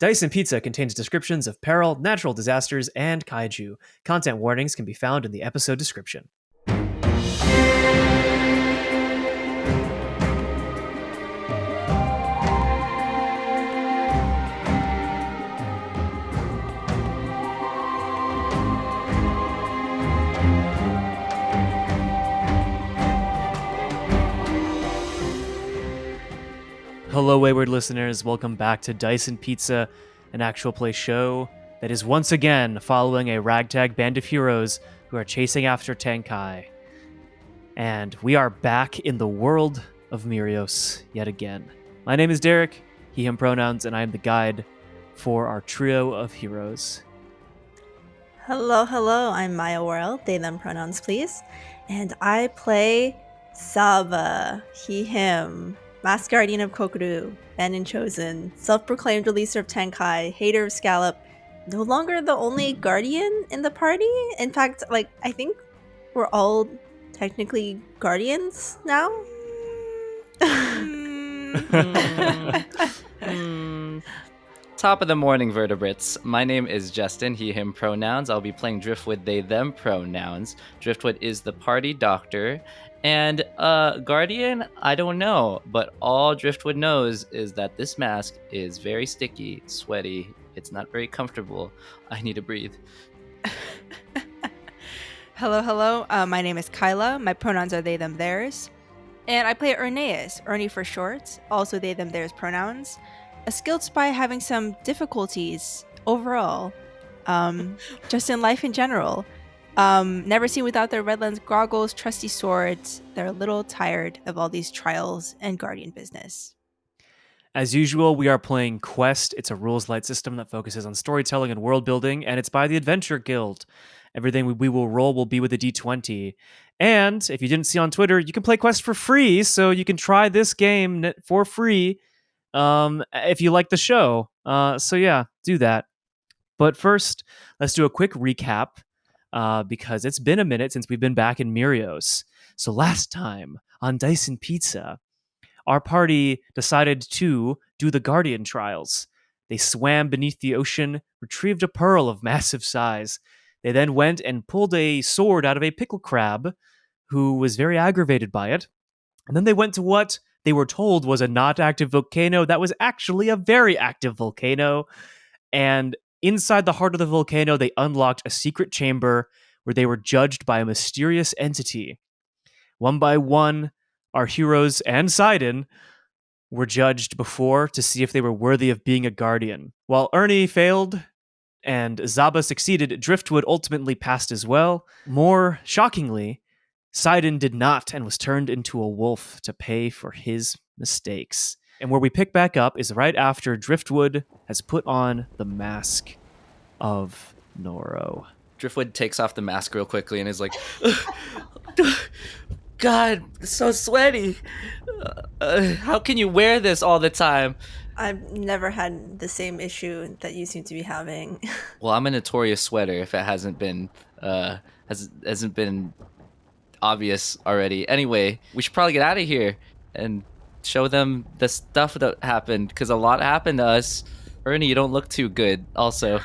Dice and Pizza contains descriptions of peril, natural disasters, and kaiju. Content warnings can be found in the episode description. Hello, wayward listeners. Welcome back to Dice and Pizza, an actual play show that is once again following a ragtag band of heroes who are chasing after Tang Kai. And we are back in the world of Mirios yet again. My name is Derek, he, him pronouns, and I am the guide for our trio of heroes. Hello, I'm Mya Worrell, they, them pronouns, please. And I play Zaba, he, him. Masked Guardian of Kokuru, banned and chosen, self-proclaimed releaser of Tang Kai, hater of Scallop, no longer the only guardian in the party. In fact, I think we're all technically guardians now. Top of the morning, vertebrates. My name is Justin, he, him pronouns. I'll be playing Driftwood, they, them pronouns. Driftwood is the party doctor. And Guardian, I don't know, but all Driftwood knows is that this mask is very sticky, sweaty. It's not very comfortable. I need to breathe. Hello. My name is Kyla. My pronouns are they, them, theirs. And I play Ernie for short. Also they, them, theirs pronouns. A skilled spy having some difficulties overall, just in life in general. Never seen without their red lens goggles, trusty swords. They're a little tired of all these trials and guardian business. As usual, we are playing Quest. It's a rules-light system that focuses on storytelling and world building, and it's by the Adventure Guild. Everything we will roll will be with a D20. And if you didn't see on Twitter, you can play Quest for free, so you can try this game for free if you like the show. So yeah, do that. But first, let's do a quick recap. Because it's been a minute since we've been back in Mirios. So last time on Dice and Pizza, our party decided to do the Guardian trials. They swam beneath the ocean, retrieved a pearl of massive size. They then went and pulled a sword out of a pickle crab, who was very aggravated by it. And then they went to what they were told was a not active volcano that was actually a very active volcano. And inside the heart of the volcano, they unlocked a secret chamber where they were judged by a mysterious entity. One by one, our heroes and Sidon were judged before to see if they were worthy of being a guardian. While Ernie failed and Zaba succeeded, Driftwood ultimately passed as well. More shockingly, Sidon did not and was turned into a wolf to pay for his mistakes. And where we pick back up is right after Driftwood has put on the mask of Noro. Driftwood takes off the mask real quickly and is like, God, it's so sweaty. How can you wear this all the time? I've never had the same issue that you seem to be having. Well, I'm a notorious sweater if it hasn't been obvious already. Anyway, we should probably get out of here and show them the stuff that happened, because a lot happened to us. Ernie, you don't look too good also.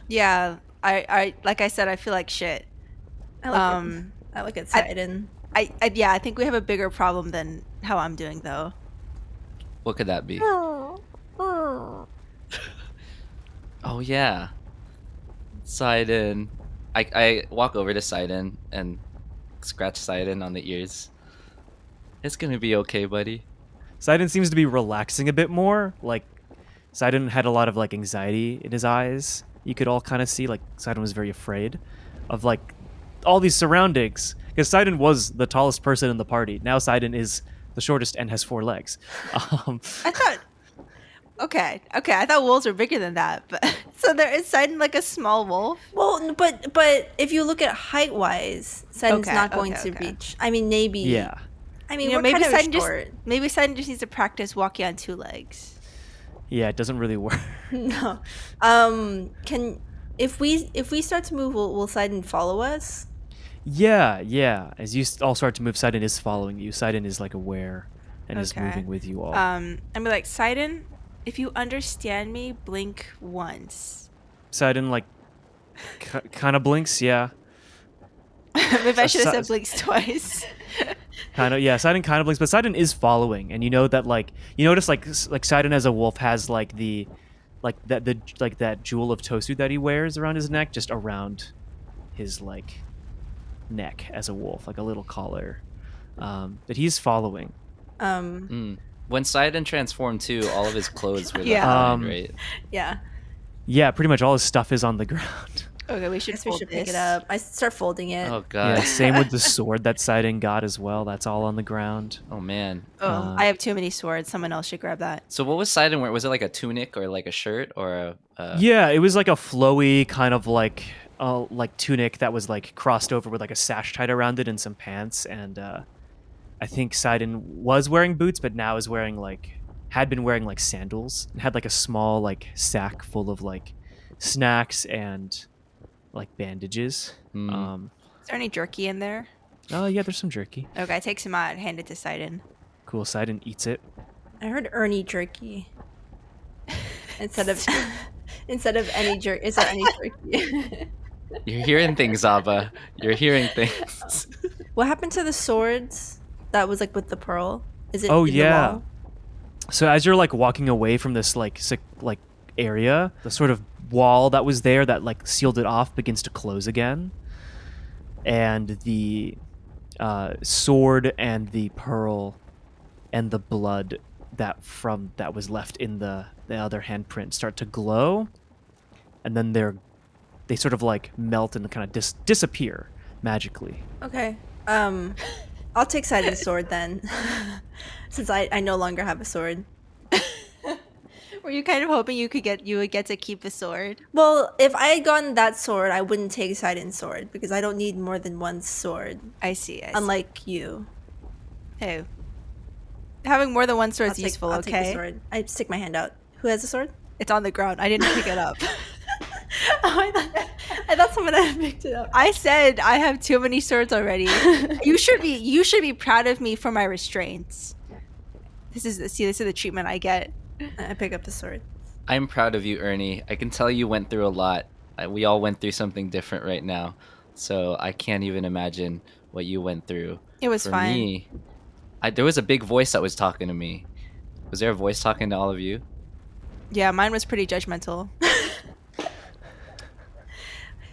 Yeah, I like I said, I feel like shit. I look at Sidon. I think we have a bigger problem than how I'm doing, though. What could that be? Oh yeah, Sidon. I walk over to Sidon and scratch Sidon on the ears. It's gonna be okay, buddy. Sidon seems to be relaxing a bit more. Like, Sidon had a lot of anxiety in his eyes. You could all kind of see Sidon was very afraid of all these surroundings, because Sidon was the tallest person in the party. Now Sidon is the shortest and has 4 legs. I thought. Okay. I thought wolves were bigger than that, but so there is Sidon a small wolf. Well, but if you look at height wise, Sidon's not going to reach. I mean, maybe. Yeah. I mean, we're maybe kind of short. Maybe Sidon just needs to practice walking on 2 legs. Yeah, it doesn't really work. No. If we start to move, will Sidon follow us? Yeah. As you all start to move, Sidon is following you. Sidon is aware and is moving with you all. I'm like, Sidon, If you understand me, blink once. Sidon like kind of blinks, yeah. Maybe I should have Si- said blinks twice. Kind of, yeah. Sidon kind of blinks, but Sidon is following, and you know that like you notice like Sidon as a wolf has like that jewel of Tosu that he wears around his neck, just around his like neck as a wolf, like a little collar. But he's following. When Sidon transformed too, all of his clothes were Yeah. behind, right? Yeah. Yeah, pretty much all his stuff is on the ground. Okay, we I should guess we fold should pick this. it up. I start folding it. Oh god. Yeah, same with the sword that Sidon got as well. That's all on the ground. Oh man. Oh, I have too many swords. Someone else should grab that. So what was Sidon wearing? Was it like a tunic or like a shirt or a Yeah, it was like a flowy kind of like tunic that was like crossed over with like a sash tied around it and some pants. And I think Sidon was wearing boots, but now is wearing had been wearing like sandals and had like a small like sack full of like snacks and like bandages. Hmm. Is there any jerky in there? Oh yeah, there's some jerky. Okay, I take some out and hand it to Sidon. Cool. Sidon eats it. I heard Ernie jerky. Instead of any jerk. Is there any jerky? You're hearing things, Zaba. You're hearing things. What happened to the swords that was like with the pearl? Is it? Oh, in the yeah. wall? So as you're like walking away from this like area, the sort of wall that was there that like sealed it off begins to close again, and the sword and the pearl and the blood that was left in the other handprint start to glow, and then they sort of like melt and kind of disappear magically. Okay. I'll take Sidon's sword then, since I no longer have a sword. Were you kind of hoping you would get to keep the sword? Well, if I had gotten that sword, I wouldn't take Sidon's sword because I don't need more than one sword. I see. Unlike you. Hey, having more than one sword I'll is take- useful. I'll take the Okay, sword. I stick my hand out. Who has a sword? it's on the ground. I didn't pick it up. I thought someone had picked it up. I said I have too many swords already. You should be proud of me for my restraints. This is the treatment I get. I pick up the sword. I'm proud of you, Ernie. I can tell you went through a lot. We all went through something different right now. So I can't even imagine what you went through. It was For fine. me, there was a big voice that was talking to me. Was there a voice talking to all of you? Yeah, mine was pretty judgmental.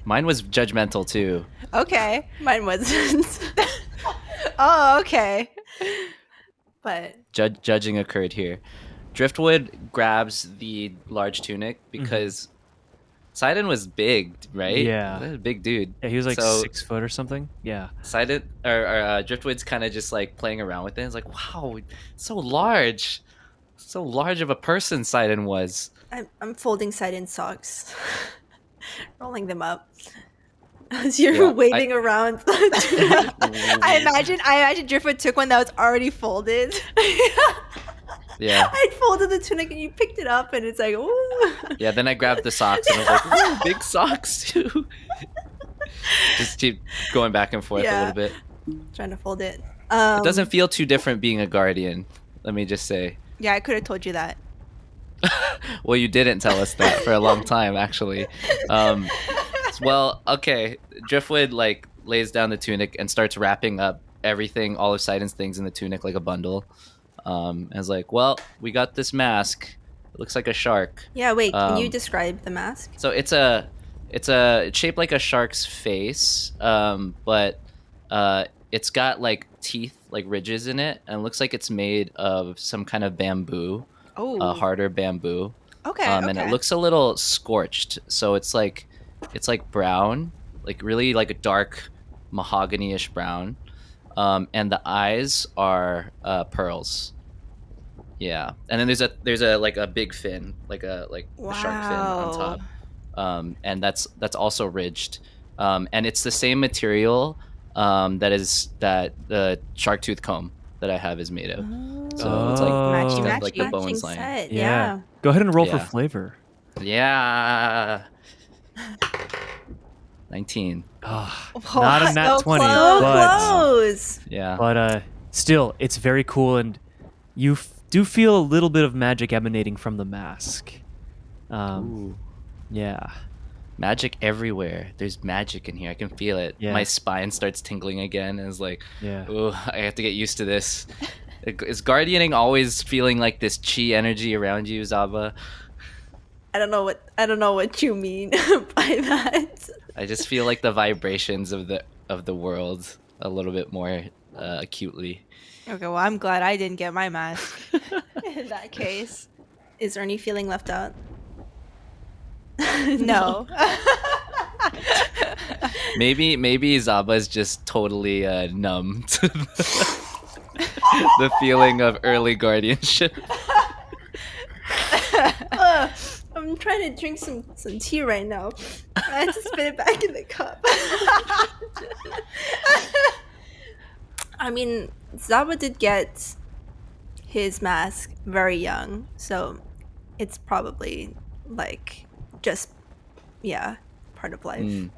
Mine was judgmental too. Okay. Mine wasn't. Oh, okay. But Judging occurred here. Driftwood grabs the large tunic because Sidon was big, right? Yeah. That was a big dude. Yeah, he was like So 6 foot or something. Yeah. Sidon or Driftwood's kind of just like playing around with it. It's like, wow, so large of a person Sidon was. I'm folding Sidon's socks, rolling them up. As you're Yeah, waving around. I imagine Driftwood took one that was already folded. Yeah. I folded the tunic and you picked it up and it's like, ooh. Yeah, then I grabbed the socks and I was like, ooh, big socks too. Just keep going back and forth a Yeah. little bit. Trying to fold it. It doesn't feel too different being a guardian, let me just say. Yeah, I could have told you that. Well, you didn't tell us that for a long time, actually. Well, okay. Driftwood like lays down the tunic and starts wrapping up everything, all of Sidon's things in the tunic like a bundle. And is like, well, we got this mask. It looks like a shark. Yeah, wait, can you Um, describe the mask? So it's shaped like a shark's face, but it's got like teeth, like ridges in it, and it looks like it's made of some kind of bamboo, Oh, harder bamboo. okay. And it looks a little scorched, so it's like brown, like really like a dark mahogany-ish brown, and the eyes are pearls. Yeah, and then there's a like a big fin, like the shark fin on top, and that's also ridged, and it's the same material that the shark tooth comb that I have is made of. So it's like Matchy, got, like the matchy. bones Matching line. set, Yeah. yeah. Go ahead and roll for Yeah. flavor. Yeah. 19. Ah, Oh, not a nat so 20, So but close. Yeah. still, it's very cool, and you do feel a little bit of magic emanating from the mask. Ooh. Yeah. Magic everywhere. There's magic in here. I can feel it. Yeah. My spine starts tingling again. And it's like, Yeah. oh, I have to get used to this. Is guardianing always feeling like this chi energy around you, Zaba? I don't know what you mean by that. I just feel like the vibrations of the world a little bit more acutely. Okay, well, I'm glad I didn't get my mask in that case. Is Ernie feeling left out? No. Maybe Zaba's just totally numb to the feeling of early guardianship. I'm trying to drink some tea right now. I had to spit it back in the cup. I mean, Zaba did get his mask very young, so it's probably like just part of life.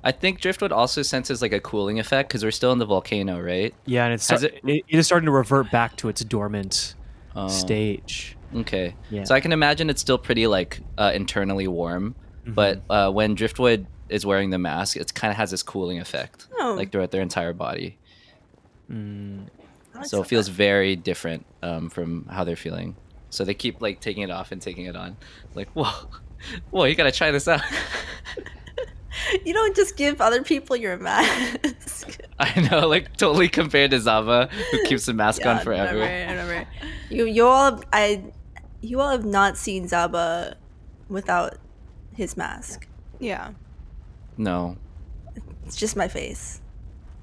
I think Driftwood also senses like a cooling effect because we're still in the volcano, right? Yeah, and it is starting to revert back to its dormant stage. Okay. Yeah. So I can imagine it's still pretty like internally warm, but when Driftwood is wearing the mask, it kind of has this cooling effect, like throughout their entire body. So it feels very different from how they're feeling. So they keep like taking it off and taking it on. Like, whoa, you gotta try this out. You don't just give other people your mask. I know, like totally compared to Zaba, who keeps the mask on forever. Never. You all have not seen Zaba without his mask. Yeah. No. It's just my face.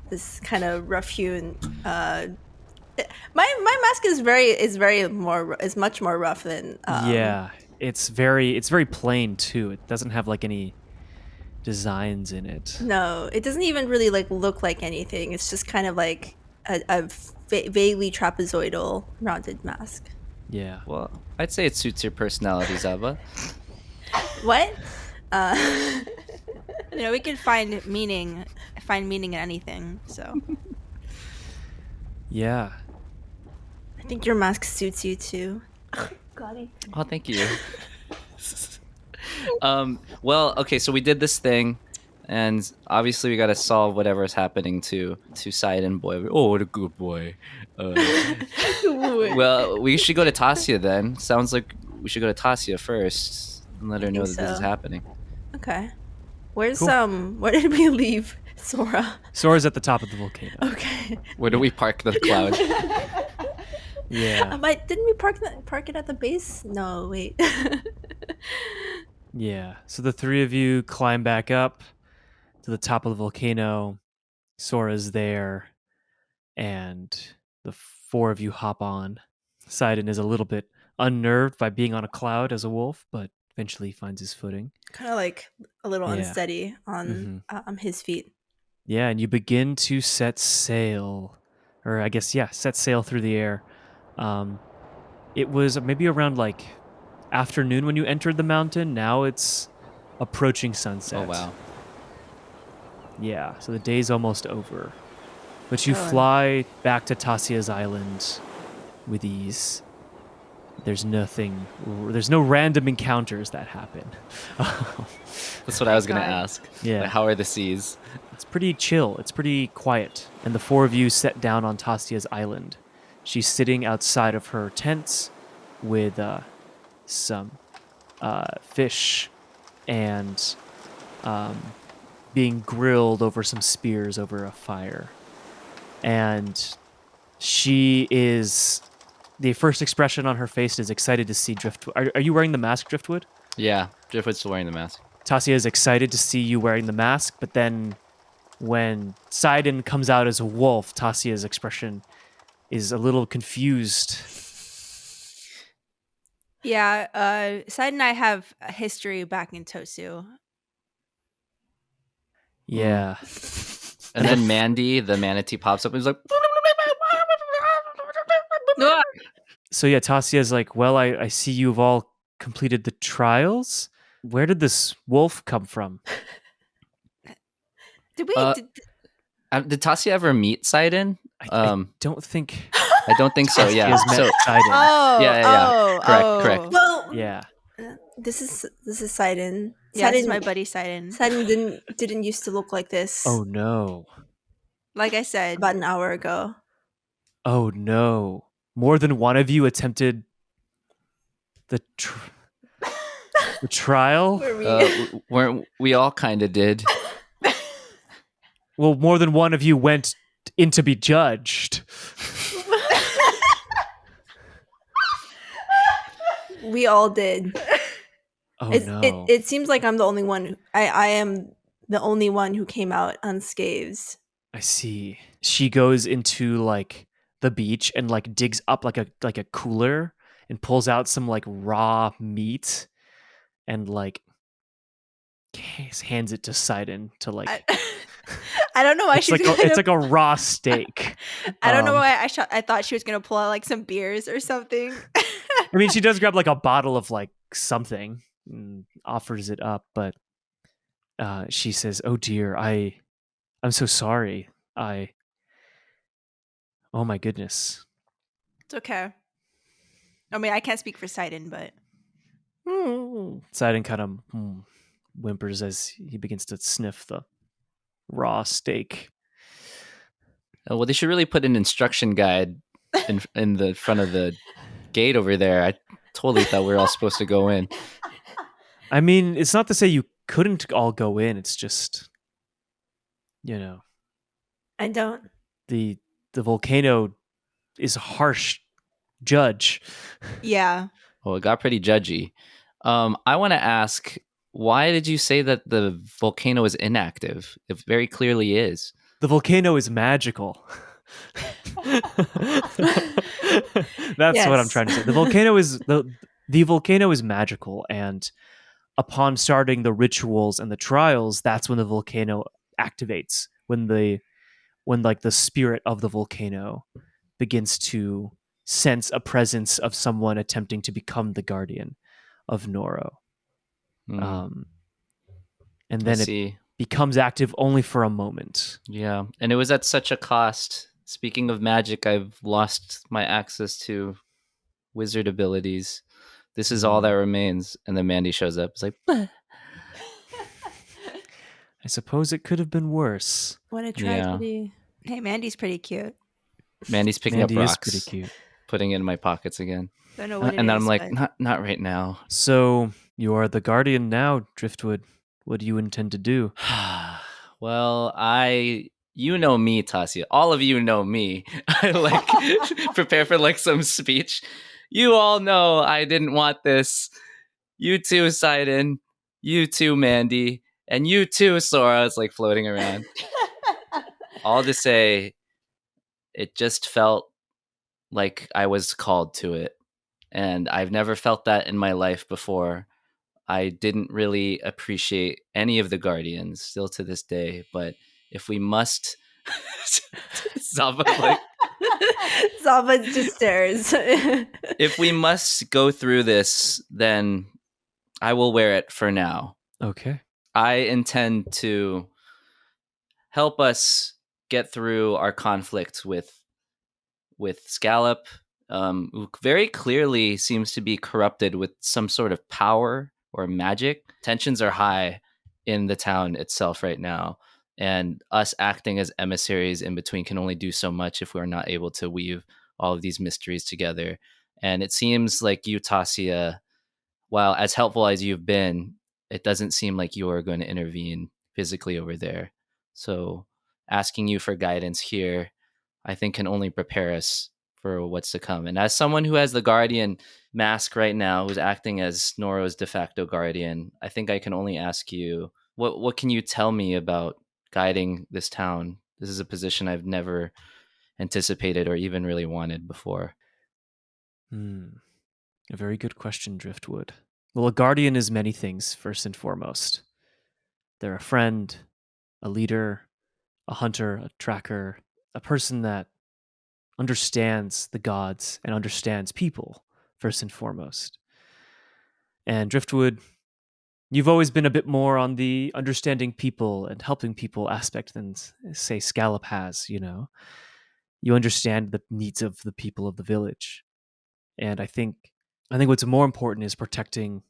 This kind of rough hewn. My mask is much more rough than. Yeah, it's very plain too. It doesn't have like any designs in it. No, it doesn't even really like look like anything. It's just kind of like a vaguely trapezoidal rounded mask. Yeah. Well, I'd say it suits your personality, Zaba. What? We can find meaning in anything. So. Yeah. I think your mask suits you too. Oh, thank you. Well, okay, so we did this thing, and obviously we got to solve whatever's happening to Sidon boy. Oh, what a good boy. Well, we should go to Tasia then. Sounds like we should go to Tasia first and let her know that this is happening. Okay. Where's Cool. where did we leave Sora? Sora's at the top of the volcano. Okay. Where do we park the cloud? Yeah. Didn't we park it at the base? No, wait. Yeah. So the three of you climb back up to the top of the volcano. Sora's there, and the four of you hop on. Sidon is a little bit unnerved by being on a cloud as a wolf, but eventually finds his footing. Kind of like a little Yeah. unsteady on his feet. Yeah, and you begin to set sail, or I guess set sail through the air. It was maybe around like afternoon when you entered the mountain. Now it's approaching sunset. Oh, wow. Yeah, so the day's almost over. But you fly back to Tasia's island with ease. There's no random encounters that happen. That's what I was going to God. ask. Yeah. Like, how are the seas? It's pretty chill. It's pretty quiet. And the four of you set down on Tasia's island. She's sitting outside of her tents with some fish and being grilled over some spears over a fire. And the first expression on her face is excited to see Driftwood. Are you wearing the mask, Driftwood? Yeah, Driftwood's still wearing the mask. Tasia is excited to see you wearing the mask, but then when Sidon comes out as a wolf, Tasia's expression is a little confused. Yeah, Side and I have a history back in Tosu. Yeah. And then Mandy, the manatee, pops up and is like, So yeah, Tasia's like, well, I see you've all completed the trials. Where did this wolf come from? Did we? did Tasia ever meet Sidon? I don't think I don't think so. he Yeah. has met So Sidon. Oh, Yeah. Correct. Well, Yeah. this is Sidon. Yeah, this is my buddy Sidon. Sidon didn't used to look like this. Oh no. Like I said, About an hour ago. Oh no. More than one of you attempted the trial? We all kind of did. Well, more than one of you went in to be judged. We all did. Oh no. It seems like I'm the only one. I am the only one who came out unscathed. I see. She goes into like the beach and like digs up like a cooler and pulls out some like raw meat and like hands it to Sidon to like. I don't know why It's like a raw steak. I don't know why I thought she was gonna pull out like some beers or something. I mean, she does grab like a bottle of like something and offers it up, but she says, "Oh dear, I'm so sorry. Oh my goodness." It's okay. I mean, I can't speak for Sidon, but Sidon kind of whimpers as he begins to sniff the raw steak. Well, they should really put an instruction guide in the front of the gate over there. I totally thought we were all supposed to go in. I mean, it's not to say you couldn't all go in. It's just, I don't. The volcano is a harsh judge. yeah. Well, it got pretty judgy. I want to ask, why did you say that the volcano is inactive? It very clearly is. The volcano is magical. That's what I'm trying to say. The volcano is magical, and upon starting the rituals and the trials, that's when the volcano activates. When like the spirit of the volcano begins to sense a presence of someone attempting to become the guardian of Noro. And then it becomes active only for a moment. Yeah, and it was at such a cost. Speaking of magic, I've lost my access to wizard abilities. This is all that remains. And then Mandy shows up. It's like, bleh. I suppose it could have been worse. What a tragedy. Yeah. Hey, Mandy's pretty cute. Mandy's picking Mandy up is rocks, pretty cute. putting it in my pockets again. Don't know what it and then is, I'm like, but... not right now. So you are the guardian now, Driftwood. What do you intend to do? Well, you know me, Tasia. All of you know me. I like prepare for like some speech. You all know I didn't want this. You too, Sidon. You too, Mandy. And you too, Sora. It's like floating around. All to say, it just felt like I was called to it. And I've never felt that in my life before. I didn't really appreciate any of the Guardians, still to this day. But if we must... Zaba, like... Zaba just stares. If we must go through this, then I will wear it for now. Okay. I intend to help us get through our conflict with Scallop, who very clearly seems to be corrupted with some sort of power or magic. Tensions are high in the town itself right now, and us acting as emissaries in between can only do so much if we're not able to weave all of these mysteries together. And it seems like you, Tasia, while as helpful as you've been, it doesn't seem like you are going to intervene physically over there. So asking you for guidance here, I think, can only prepare us for what's to come. And as someone who has the Guardian mask right now, who's acting as Noro's de facto Guardian, I think I can only ask you, what can you tell me about guiding this town? This is a position I've never anticipated or even really wanted before. A very good question, Driftwood. Well, a guardian is many things, first and foremost. They're a friend, a leader, a hunter, a tracker, a person that understands the gods and understands people, first and foremost. And Driftwood, you've always been a bit more on the understanding people and helping people aspect than, say, Scallop has, You understand the needs of the people of the village. And I think what's more important is protecting,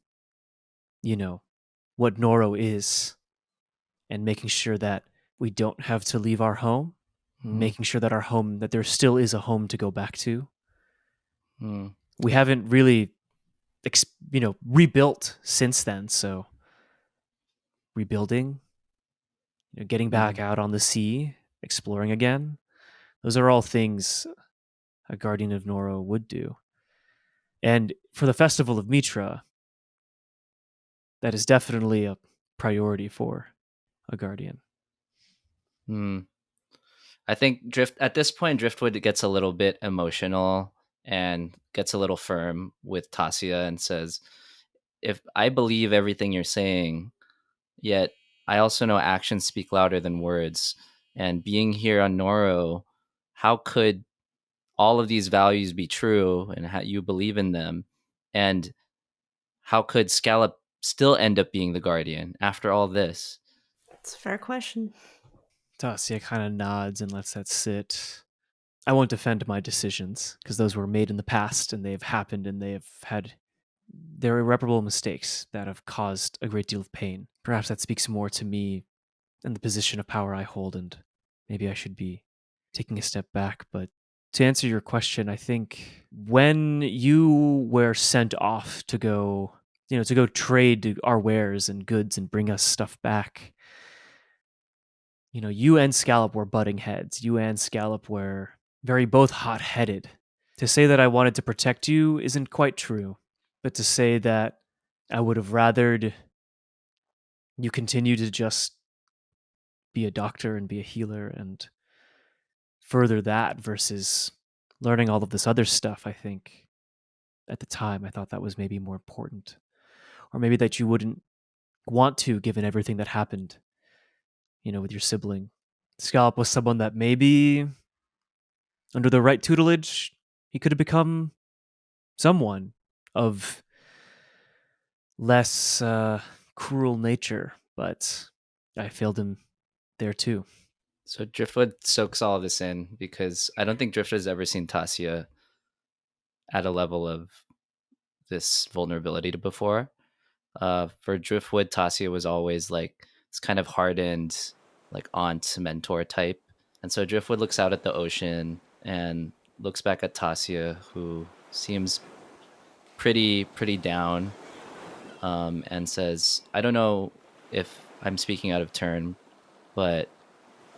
what Noro is, and making sure that we don't have to leave our home, making sure that that there still is a home to go back to. We haven't really, rebuilt since then. So rebuilding, getting back out on the sea, exploring again, those are all things a Guardian of Noro would do. And for the Festival of Mitra, that is definitely a priority for a Guardian. I think at this point, Driftwood gets a little bit emotional and gets a little firm with Tasia and says, if I believe everything you're saying, yet I also know actions speak louder than words. And being here on Noro, how could all of these values be true and how you believe in them? And how could Scallop still end up being the Guardian after all this? It's a fair question. Tasia kind of nods and lets that sit. I won't defend my decisions because those were made in the past and they've happened and they're irreparable mistakes that have caused a great deal of pain. Perhaps that speaks more to me and the position of power I hold, and maybe I should be taking a step back. But to answer your question, I think when you were sent off to go trade our wares and goods and bring us stuff back, you and Scallop were butting heads. You and Scallop were both hot-headed. To say that I wanted to protect you isn't quite true, but to say that I would have rathered you continue to just be a doctor and be a healer and further that versus learning all of this other stuff, I think at the time I thought that was maybe more important. Or maybe that you wouldn't want to, given everything that happened, with your sibling. Scallop was someone that maybe under the right tutelage, he could have become someone of less cruel nature, but I failed him there too. So Driftwood soaks all of this in because I don't think Driftwood has ever seen Tasia at a level of this vulnerability to before. For Driftwood, Tasia was always like this kind of hardened, like aunt mentor type. And so Driftwood looks out at the ocean and looks back at Tasia, who seems pretty down, and says, I don't know if I'm speaking out of turn, but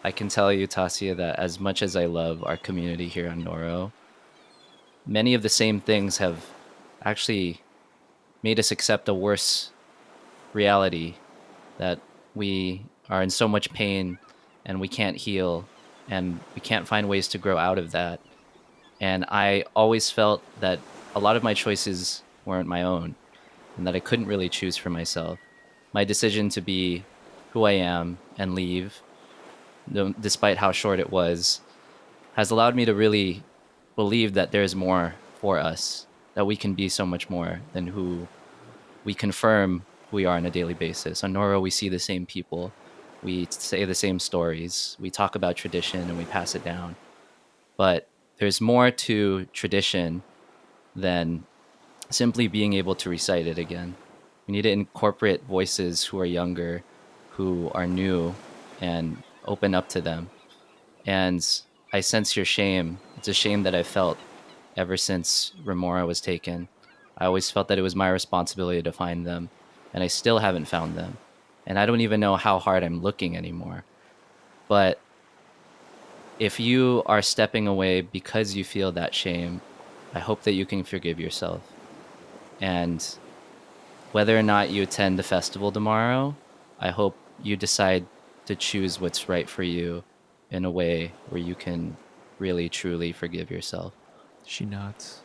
I can tell you, Tasia, that as much as I love our community here on Noro, many of the same things have actually made us accept a worse reality, that we are in so much pain and we can't heal and we can't find ways to grow out of that. And I always felt that a lot of my choices weren't my own and that I couldn't really choose for myself. My decision to be who I am and leave, despite how short it was, has allowed me to really believe that there's more for us, that we can be so much more than who we confirm who we are on a daily basis. On Noro, we see the same people, we say the same stories, we talk about tradition and we pass it down. But there's more to tradition than simply being able to recite it again. We need to incorporate voices who are younger, who are new, and open up to them. And I sense your shame. It's a shame that I felt ever since Remora was taken. I always felt that it was my responsibility to find them, and I still haven't found them. And I don't even know how hard I'm looking anymore. But if you are stepping away because you feel that shame, I hope that you can forgive yourself. And whether or not you attend the festival tomorrow, I hope you decide to choose what's right for you in a way where you can really, truly forgive yourself. She nods,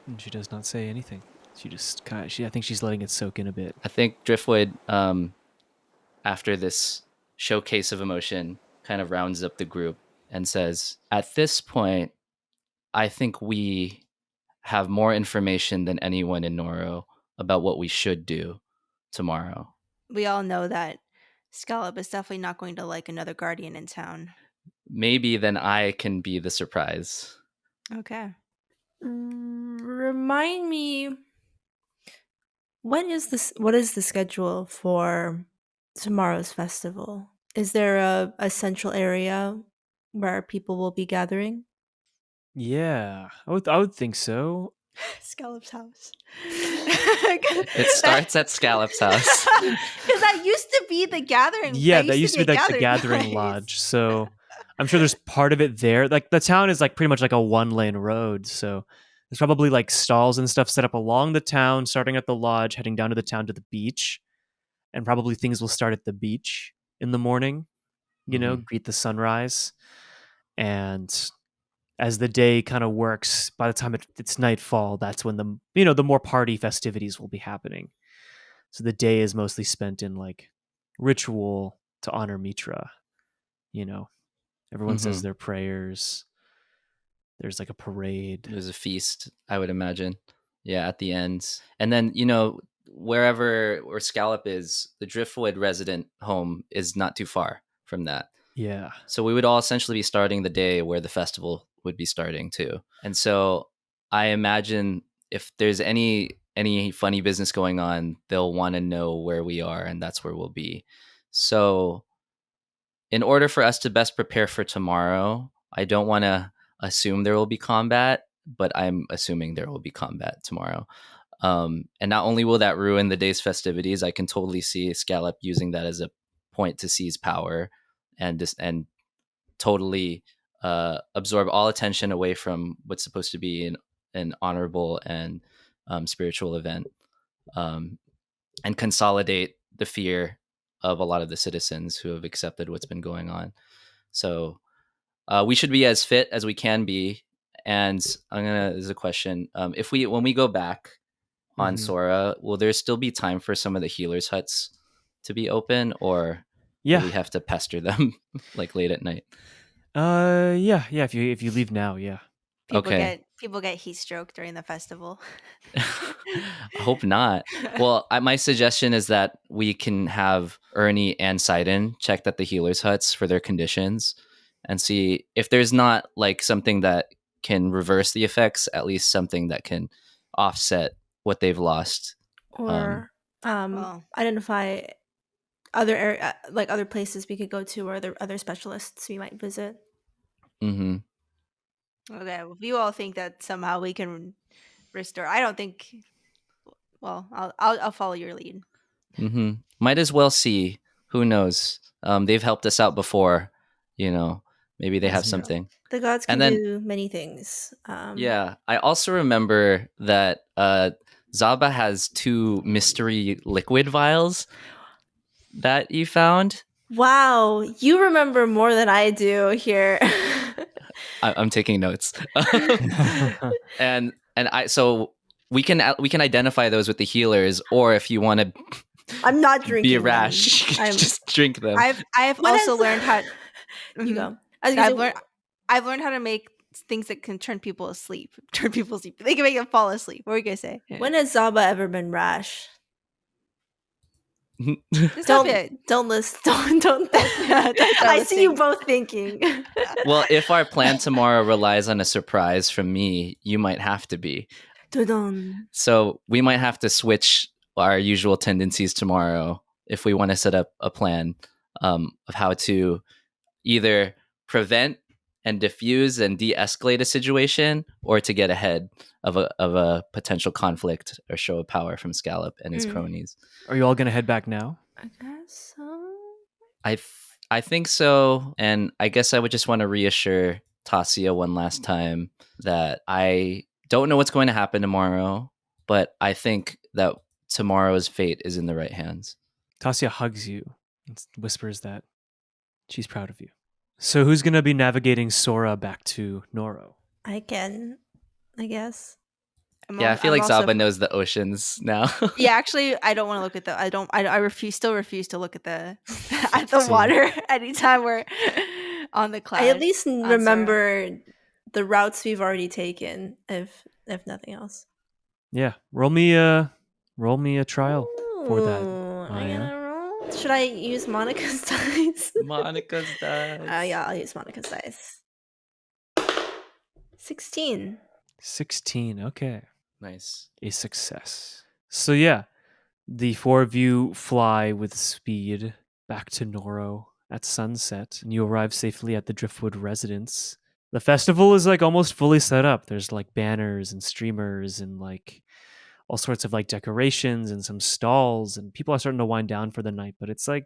and she does not say anything. She just I think she's letting it soak in a bit. I think Driftwood, after this showcase of emotion, kind of rounds up the group and says, at this point, I think we have more information than anyone in Noro about what we should do tomorrow. We all know that Scallop is definitely not going to like another Guardian in town. maybe then I can be the surprise. Okay. Remind me, what is the schedule for tomorrow's festival? Is there a central area where people will be gathering? Yeah, I would think so. Scallop's house. It starts at Scallop's house. Because that used to be the gathering. Yeah, that used to be a like the gathering place. lodge. So I'm sure there's part of it there. Like the town is like pretty much like a 1-lane road. So there's probably like stalls and stuff set up along the town, starting at the lodge, heading down to the town to the beach. And probably things will start at the beach in the morning, Mhm. greet the sunrise. And as the day kind of works, by the time it's nightfall, that's when the more party festivities will be happening. So the day is mostly spent in like ritual to honor Mitra. Everyone says Mhm. their prayers. There's like a parade. There's a feast, I would imagine. Yeah, at the end. And then, wherever where Scallop is, the Driftwood resident home is not too far from that. Yeah. So we would all essentially be starting the day where the festival would be starting too. And so I imagine if there's any funny business going on, they'll want to know where we are, and that's where we'll be. So in order for us to best prepare for tomorrow, I don't want to assume there will be combat, but I'm assuming there will be combat tomorrow. And not only will that ruin the day's festivities, I can totally see Scallop using that as a point to seize power and totally absorb all attention away from what's supposed to be an honorable and spiritual event, um, and consolidate the fear of a lot of the citizens who have accepted what's been going on. So we should be as fit as we can be. And there's a question. If when we go back on Mhm. Sora, will there still be time for some of the healers' huts to be open, or will Yeah. we have to pester them like late at night? Yeah. If you leave now, yeah. Okay. People get heat stroke during the festival. I hope not. Well, my suggestion is that we can have Ernie and Sidon check that the healers' huts for their conditions and see if there's not like something that can reverse the effects, at least something that can offset what they've lost. Or Well, identify other like other places we could go to, or other specialists we might visit. Mm-hmm. okay. If you all think that somehow we can restore, I don't think. Well, I'll follow your lead. Mm-hmm. Might as well see. Who knows? They've helped us out before. Maybe they have Mhm. something. The gods can And then do many things. yeah, I also remember that Zaba has 2 mystery liquid vials that you found. Wow, you remember more than I do here. I'm taking notes, and so we can identify those with the healers, or if you want to I'm not be drinking rash, them. just drink them. I've What also is- learned how. You Mhm. go. I was gonna say, I've learned how to make things that can turn people asleep. Turn people asleep. They can make them fall asleep. What were you gonna say? when has Zaba ever been rash? Stop it. Don't listen. Don't. Don't I see you listening. both thinking. Well, if our plan tomorrow relies on a surprise from me, you might have to be. Dun-dun. So we might have to switch our usual tendencies tomorrow if we want to set up a plan of how to either prevent and diffuse and de-escalate a situation, or to get ahead of a potential conflict or show of power from Scallop and his cronies. Are you all gonna head back now? I guess so. I think so, and I guess I would just want to reassure Tasia one last time that I don't know what's going to happen tomorrow, but I think that tomorrow's fate is in the right hands. Tasia hugs you and whispers that she's proud of you. So who's gonna be navigating Sora back to Noro? I can, I guess. Yeah, I feel like Zaba knows the oceans now. Yeah, actually, I don't want to look at the. I don't. I still refuse to look at the at the See. water anytime we're on the cloud. I at least on remember the routes we've already taken, if nothing else. Yeah, roll me a trial for that. Ooh, I Maya. gotta roll. should I use Monica's dice? Monica's dice. Yeah, I'll use Monica's dice. 16. 16. Okay. Nice. A success. So yeah, the four of you fly with speed back to Noro at sunset, and you arrive safely at the Driftwood residence. The festival is like almost fully set up. There's like banners and streamers and like all sorts of like decorations and some stalls, and people are starting to wind down for the night, but it's like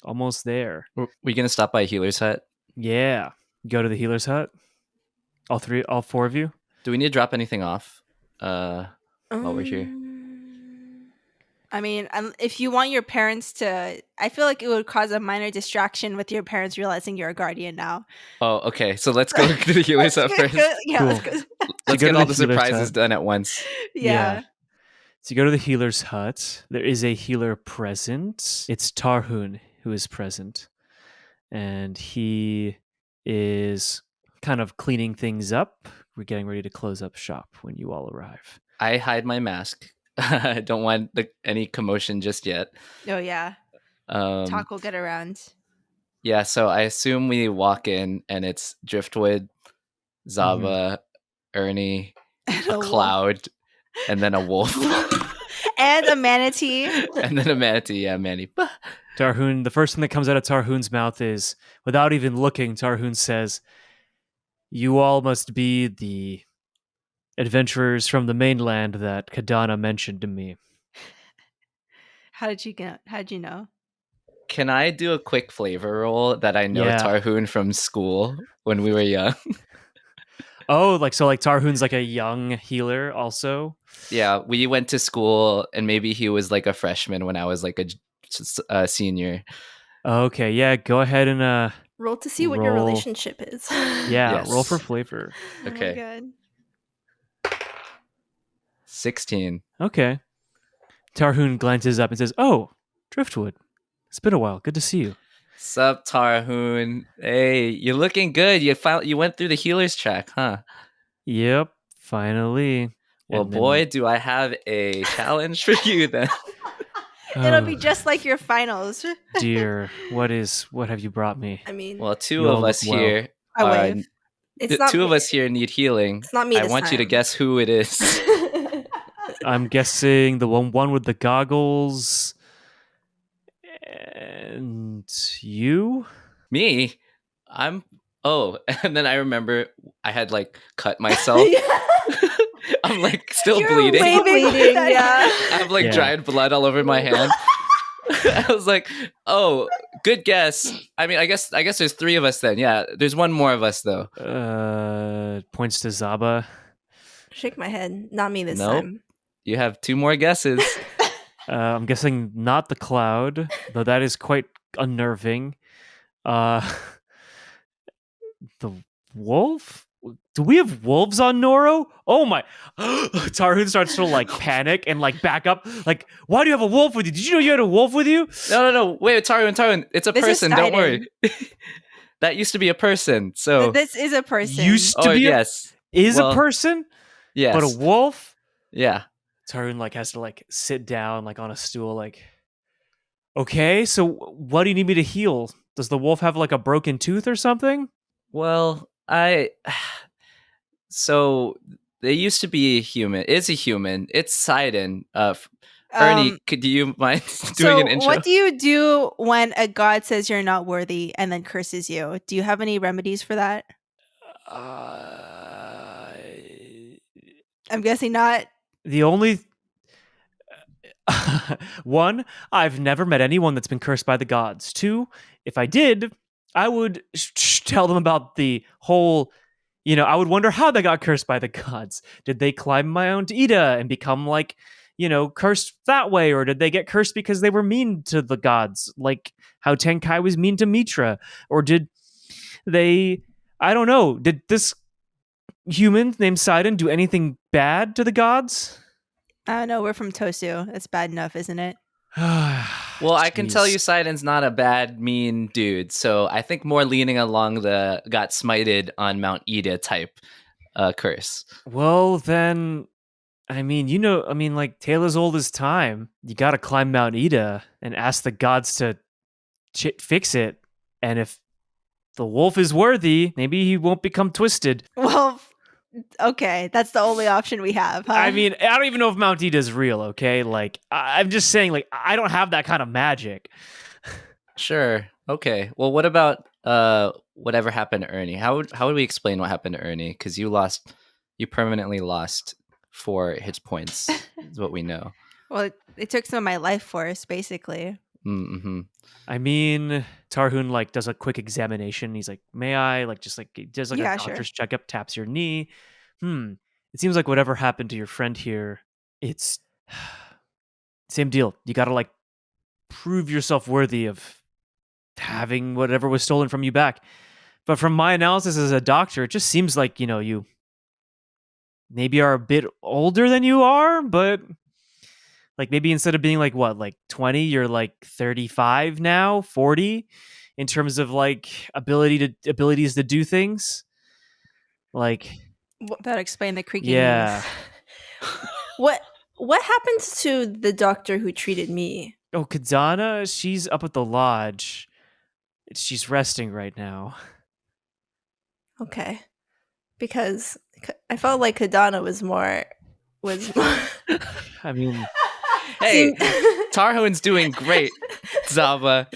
almost there. We gonna stop by Healer's Hut? Yeah. Go to the healer's hut. All four of you. Do we need to drop anything off while we're here? I mean, if you want your parents to, I feel like it would cause a minor distraction with your parents realizing you're a guardian now. Oh, okay. So let's go to the Healer's Hut first. Yeah, Cool. let's go. Let's go get to all the the Healer's surprises Hut. done at once. Yeah. So you go to the healer's hut. There is a healer present. It's Tarhun who is present. And he is kind of cleaning things up. We're getting ready to close up shop when you all arrive. I hide my mask. I don't want any commotion just yet. Oh yeah. Talk will get around. Yeah, so I assume we walk in and it's Driftwood, Zaba, Ernie, And a wolf. cloud, and then a wolf. And a manatee. And then a manatee. Yeah, Manny. Tarhun, the first thing that comes out of Tarhun's mouth is, without even looking, Tarhun says, "You all must be the adventurers from the mainland that Kadana mentioned to me." How did you know? Can I do a quick flavor roll that I know Yeah. Tarhun from school when we were young? Oh, like Tarhun's like a young healer also? Yeah, we went to school and maybe he was like a freshman when I was like a senior. Okay, yeah, go ahead and Roll to see what your Roll. relationship is. yeah, Yes. roll for flavor. Okay. Oh my god. 16. Okay. Tarhun glances up and says, "Oh, Driftwood. It's been a while. Good to see you." Sup, Tarhun? Hey, you're looking good. You went through the healer's track, huh? Yep, finally. Well, And then- boy, do I have a challenge for you then. It'll be Oh, just like your finals. dear. What have you brought me? I mean, Well, two You all of us look well. here I are wave. it's not two of me. us here need healing. It's not me I this want you to time. guess who it is. I'm guessing the one with the goggles. And you? Me? And then I remember I had like cut myself. I'm like still You're bleeding. waving Bleeding, that yeah. I have like Yeah. dried blood all over my hand. I was like, "Oh, good guess." I mean, I guess there's three of us then. Yeah, there's one more of us though. Points to Zaba. Shake my head. Not me this Nope. time. You have two more guesses. I'm guessing not the cloud, though that is quite unnerving. The wolf? Do we have wolves on Noro? Oh my! Tarhun starts to like panic and like back up. Like, why do you have a wolf with you? Did you know you had a wolf with you? No. Wait, Tarun. It's a This is person. Don't Sidon. worry. That used to be a person. So, This is a person. Used to be yes, is Well, a person, yes, but a wolf. yeah. Tarun like has to like sit down like on a stool. Like, okay, so what do you need me to heal? Does the wolf have like a broken tooth or something? Well, so they used to be a human. It's a human. It's Sidon. Ernie, could you mind doing an intro? What do you do when a god says you're not worthy and then curses you? Do you have any remedies for that? I'm guessing not. The only one, I've never met anyone that's been cursed by the gods. Two, if I did, I would tell them about the whole. I would wonder how they got cursed by the gods. Did they climb Mount Ida and become like, cursed that way, or did they get cursed because they were mean to the gods, like how Tang Kai was mean to Mitra, or did they? I don't know. Did this human named Sidon do anything bad to the gods? I don't know. We're from Tosu. That's bad enough, isn't it? Well, I can tell you Sidon's not a bad, mean dude. So I think more leaning along the got smited on Mount Ida type curse. Well, then, like tale as old as time. You got to climb Mount Ida and ask the gods to fix it. And if the wolf is worthy, maybe he won't become twisted. Well, okay, that's the only option we have, huh? I mean, I don't even know if Mount Ida is real, okay? Like, I'm just saying, like, I don't have that kind of magic. Sure. Okay. Well, what about whatever happened to Ernie? How would we explain what happened to Ernie? Because you permanently lost 4 hit points. Is what we know. Well, it took some of my life force, basically. Mm-hmm. I mean, Tarhun like does a quick examination. He's like, "May I?" Like, just like does like Yeah, a sure. doctor's checkup, taps your knee. It seems like whatever happened to your friend here, it's same deal. You got to like prove yourself worthy of having whatever was stolen from you back. But from my analysis as a doctor, it just seems like, you maybe are a bit older than you are, but like maybe instead of being like what, like 20, you're like 35 now, 40 in terms of like abilities to do things. Like, That explained the creaking yeah. knees. What happened to the doctor who treated me? Oh, Kadana, she's up at the lodge. She's resting right now. Okay. Because I felt like Kadana was more I mean, Hey, Tarhun's doing great, Zaba.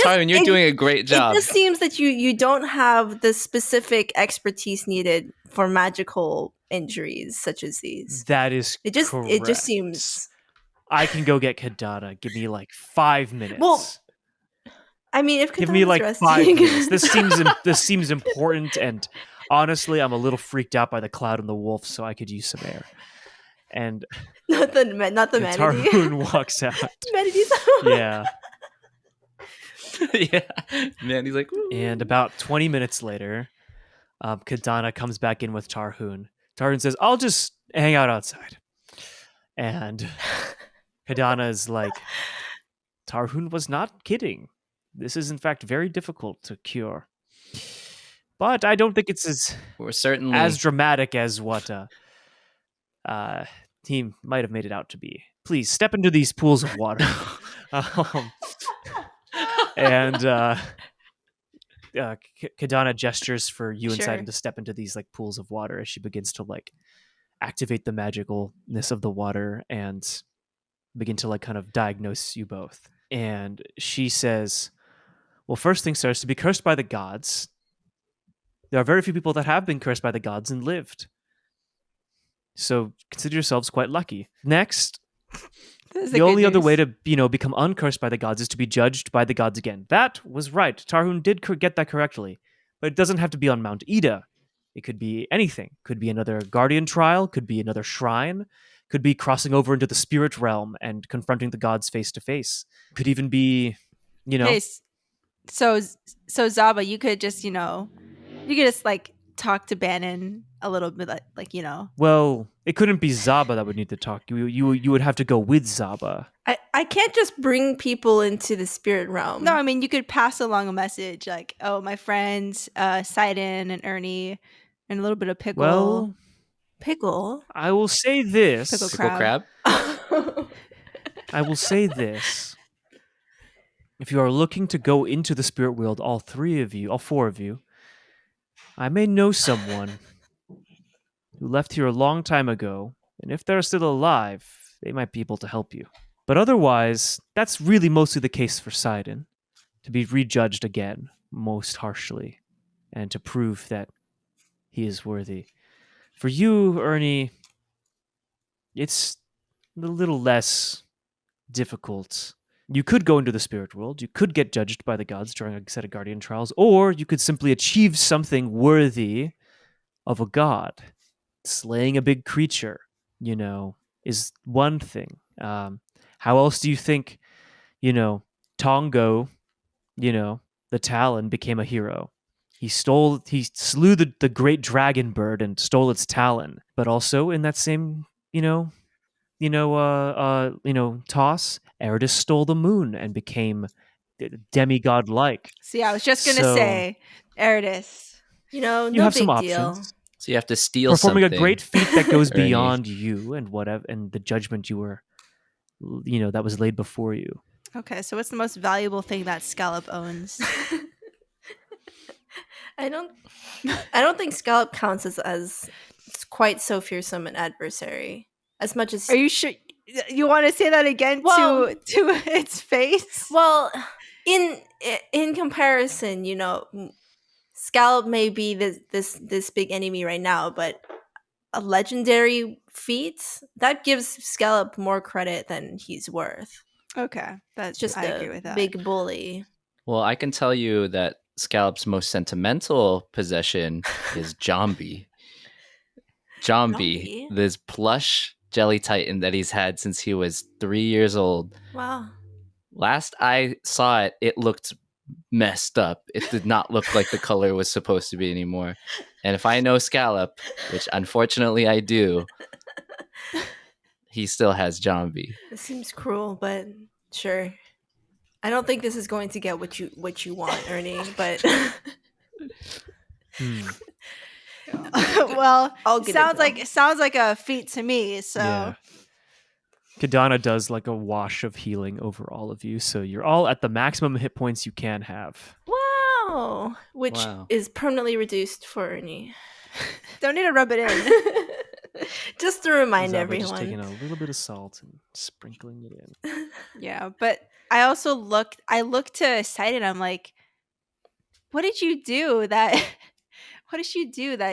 Tarhun, you're doing a great job. It just seems that you don't have the specific expertise needed for magical injuries such as these. that is It just correct. seems. I can go get Kadana. Give me like 5 minutes. Well, I mean, if Kadana's give me like resting. 5 minutes. This seems important, and honestly, I'm a little freaked out by the cloud and the wolf, so I could use some air. And not the manatee. Tarhun walks out. Manatee's Yeah. Yeah, man, he's like, "Ooh." And about 20 minutes later, Kadana comes back in with Tarhun. Tarhun says, "I'll just hang out outside." And Kadana is like, Tarhun was not kidding. This is in fact very difficult to cure. But I don't think it's We're certainly as dramatic as what he might have made it out to be. Please step into these pools of water. And Kadana gestures for you and Sure. Sidon to step into these like pools of water as she begins to like activate the magicalness of the water and begin to like kind of diagnose you both. And she says, well, first things first, to be cursed by the gods, there are very few people that have been cursed by the gods and lived. So consider yourselves quite lucky. Next, the only other way to, become uncursed by the gods is to be judged by the gods again. That was right. Tarhun did get that correctly. But it doesn't have to be on Mount Ida. It could be anything. Could be another guardian trial. Could be another shrine. Could be crossing over into the spirit realm and confronting the gods face to face. Could even be, Hey, so Zaba, you could just, like talk to Bannon a little bit, like. Well, it couldn't be Zaba that would need to talk. You would have to go with Zaba. I can't just bring people into the spirit realm. No, I mean, you could pass along a message like, oh, my friends, Sidon and Ernie, and a little bit of Pickle. Well, Pickle? I will say this. Pickle pickle crab. I will say this. If you are looking to go into the spirit world, all 4 of you, I may know someone who left here a long time ago, and if they're still alive, they might be able to help you. But otherwise, that's really mostly the case for Sidon, to be rejudged again, most harshly, and to prove that he is worthy. For you, Ernie, it's a little less difficult. You could go into the spirit world, you could get judged by the gods during a set of guardian trials, or you could simply achieve something worthy of a god. Slaying a big creature, is one thing. How else do you think, Tongo, the Talon, became a hero? He slew the great dragon bird and stole its talon. But also in that same, toss, Eridus stole the moon and became demigod-like. See, I was just gonna say, Eridus. No You have big some deal. options. So you have to steal Performing something. a great feat that goes Ernie. beyond you and whatever, and the judgment you were, that was laid before you. Okay, so what's the most valuable thing that Scallop owns? I don't think Scallop counts as quite so fearsome an adversary. As much as Are you sure? You want to say that again Well- to its face? well, in comparison, Scallop may be this big enemy right now, but a legendary feat that gives Scallop more credit than he's worth. Okay, It's just I a agree with that. big bully. Well, I can tell you that Scallop's most sentimental possession is Jambi. Jambi, Jambi? this plush jelly titan that he's had since he was 3 years old. Wow. Last I saw it, it looked messed up. It did not look like the color was supposed to be anymore. And if I know Scallop, which unfortunately I do, he still has Jambi. This seems cruel, but sure. I don't think this is going to get what you want, Ernie, but Well, I'll it get sounds like a feat to me. So Yeah. Kadana does like a wash of healing over all of you, so you're all at the maximum hit points you can have. wow, which Wow. is permanently reduced for Ernie. don't need to rub it in. Just to remind Zaba just taking everyone. a little bit of salt and sprinkling it in. Yeah, but I also looked to Sight and I'm like, what did you do that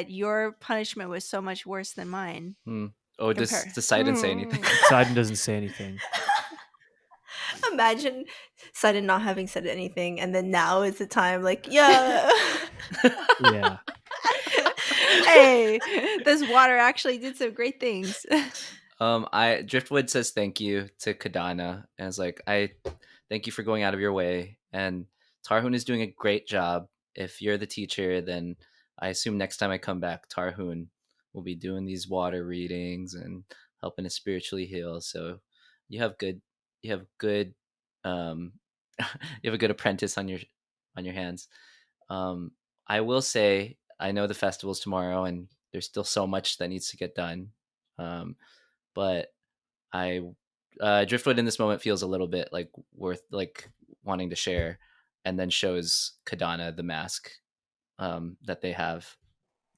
your punishment was so much worse than mine? Oh, does Sidon say anything? Sidon doesn't say anything. Imagine Sidon not having said anything, and then now is the time, like, yeah. Yeah. Hey, this water actually did some great things. Driftwood says thank you to Kadana, and it's like, I thank you for going out of your way. And Tarhoon is doing a great job. If you're the teacher, then I assume next time I come back, Tarhoon will be doing these water readings and helping us spiritually heal. So you have good, um, you have a good apprentice on your hands. I will say, I know the festival's tomorrow, and there's still so much that needs to get done. But I Driftwood in this moment feels a little bit like worth like wanting to share, and then shows Kadana the mask that they have.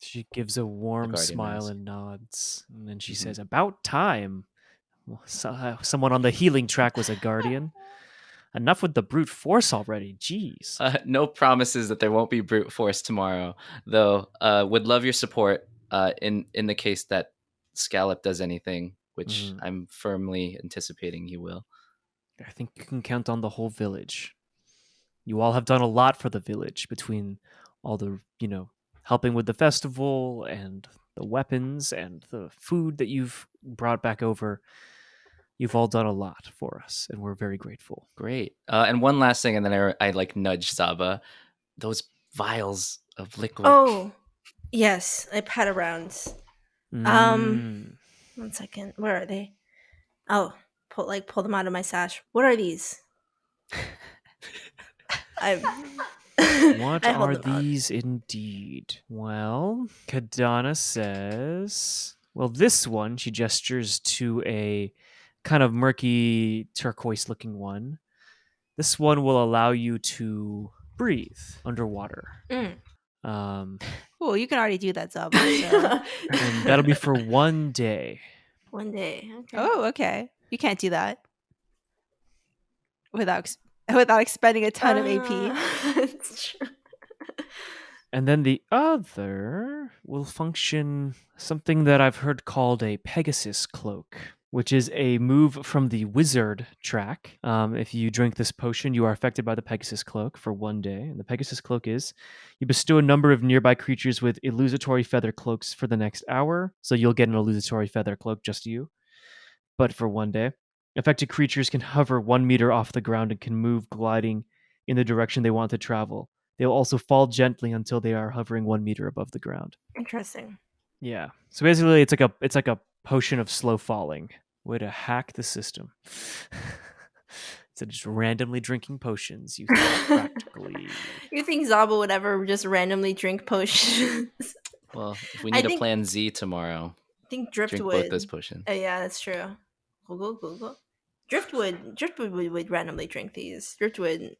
She gives a warm Guardian smile mask. and nods, and then she Mhm. says, "About time. Well, someone on the healing track was a guardian. Enough with the brute force already. Jeez." No promises that there won't be brute force tomorrow, though. Would love your support in the case that Scallop does anything, which Mhm. I'm firmly anticipating he will. I think you can count on the whole village. You all have done a lot for the village between all the, helping with the festival and the weapons and the food that you've brought back over. You've all done a lot for us, and we're very grateful. Great. And one last thing, and then I like nudge Zaba. Those vials of liquid. Oh, yes, I pat around. Mm. 1 second. Where are they? Oh, pull them out of my sash. What are these? I What I hold are them out. these indeed? Well, Kadana says, well, this one, she gestures to a kind of murky turquoise looking one. This one will allow you to breathe underwater. Mm. Well, you can already do that, Zaba. So. And that'll be for 1 day. 1 day. Okay. Oh, okay. You can't do that without expending a ton of AP. It's true. And then the other will function something that I've heard called a Pegasus cloak, which is a move from the wizard track. If you drink this potion, you are affected by the Pegasus cloak for 1 day. And the Pegasus cloak is you bestow a number of nearby creatures with illusory feather cloaks for the next hour. So you'll get an illusory feather cloak, just you, but for 1 day. Affected creatures can hover 1 meter off the ground and can move gliding in the direction they want to travel. They'll also fall gently until they are hovering 1 meter above the ground. Interesting. Yeah. So basically, it's like a potion of slow falling. Way to hack the system. Instead of just randomly drinking potions, you think practically. You think Zaba would ever just randomly drink potions? Well, if we I need a think- plan Z tomorrow, I think drink Driftwood. both those potions. Yeah, that's true. Google. Driftwood would randomly drink these. Driftwood,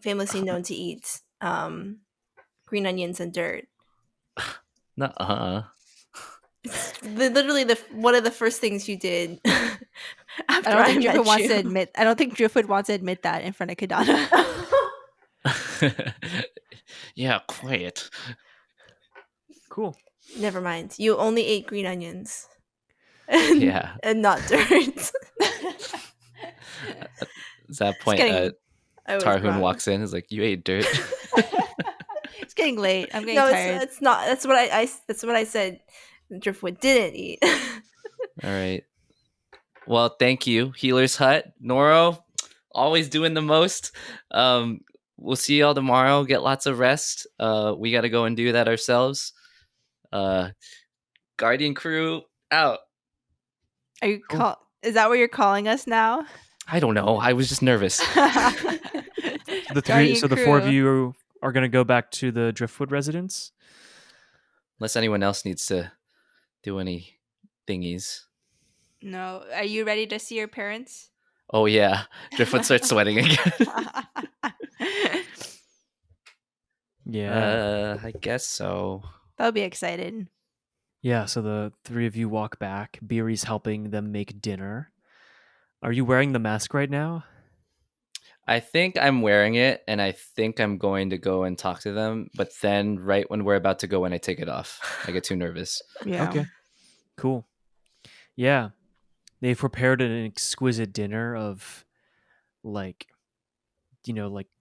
famously known to eat green onions and dirt. Nuh-uh. Literally one of the first things you did after I don't I think met Driftwood wants to you. admit. I don't think Driftwood wants to admit that in front of Kadana. Yeah, quiet. Cool. Never mind. You only ate green onions. And, Yeah. and not dirt. At that point, getting- I was Tarhun wrong. walks in. Is like, "You ate dirt." It's getting late. I'm getting No, tired. it's not. That's what I said. Driftwood didn't eat. All right. Well, thank you, Healer's Hut. Noro, always doing the most. We'll see y'all tomorrow. Get lots of rest. We got to go and do that ourselves. Guardian crew out. Are you Cool. Is that what you're calling us now? I don't know. I was just nervous. The four of you are going to go back to the Driftwood residence. Unless anyone else needs to do any thingies. No. Are you ready to see your parents? Oh yeah, Driftwood starts sweating again. Yeah. I guess so. They'll be excited. Yeah, so the three of you walk back. Beery's helping them make dinner. Are you wearing the mask right now? I think I'm wearing it, and I think I'm going to go and talk to them. But then, right when we're about to go in, I take it off. I get too nervous. Yeah. Okay. Cool. Yeah. They've prepared an exquisite dinner of like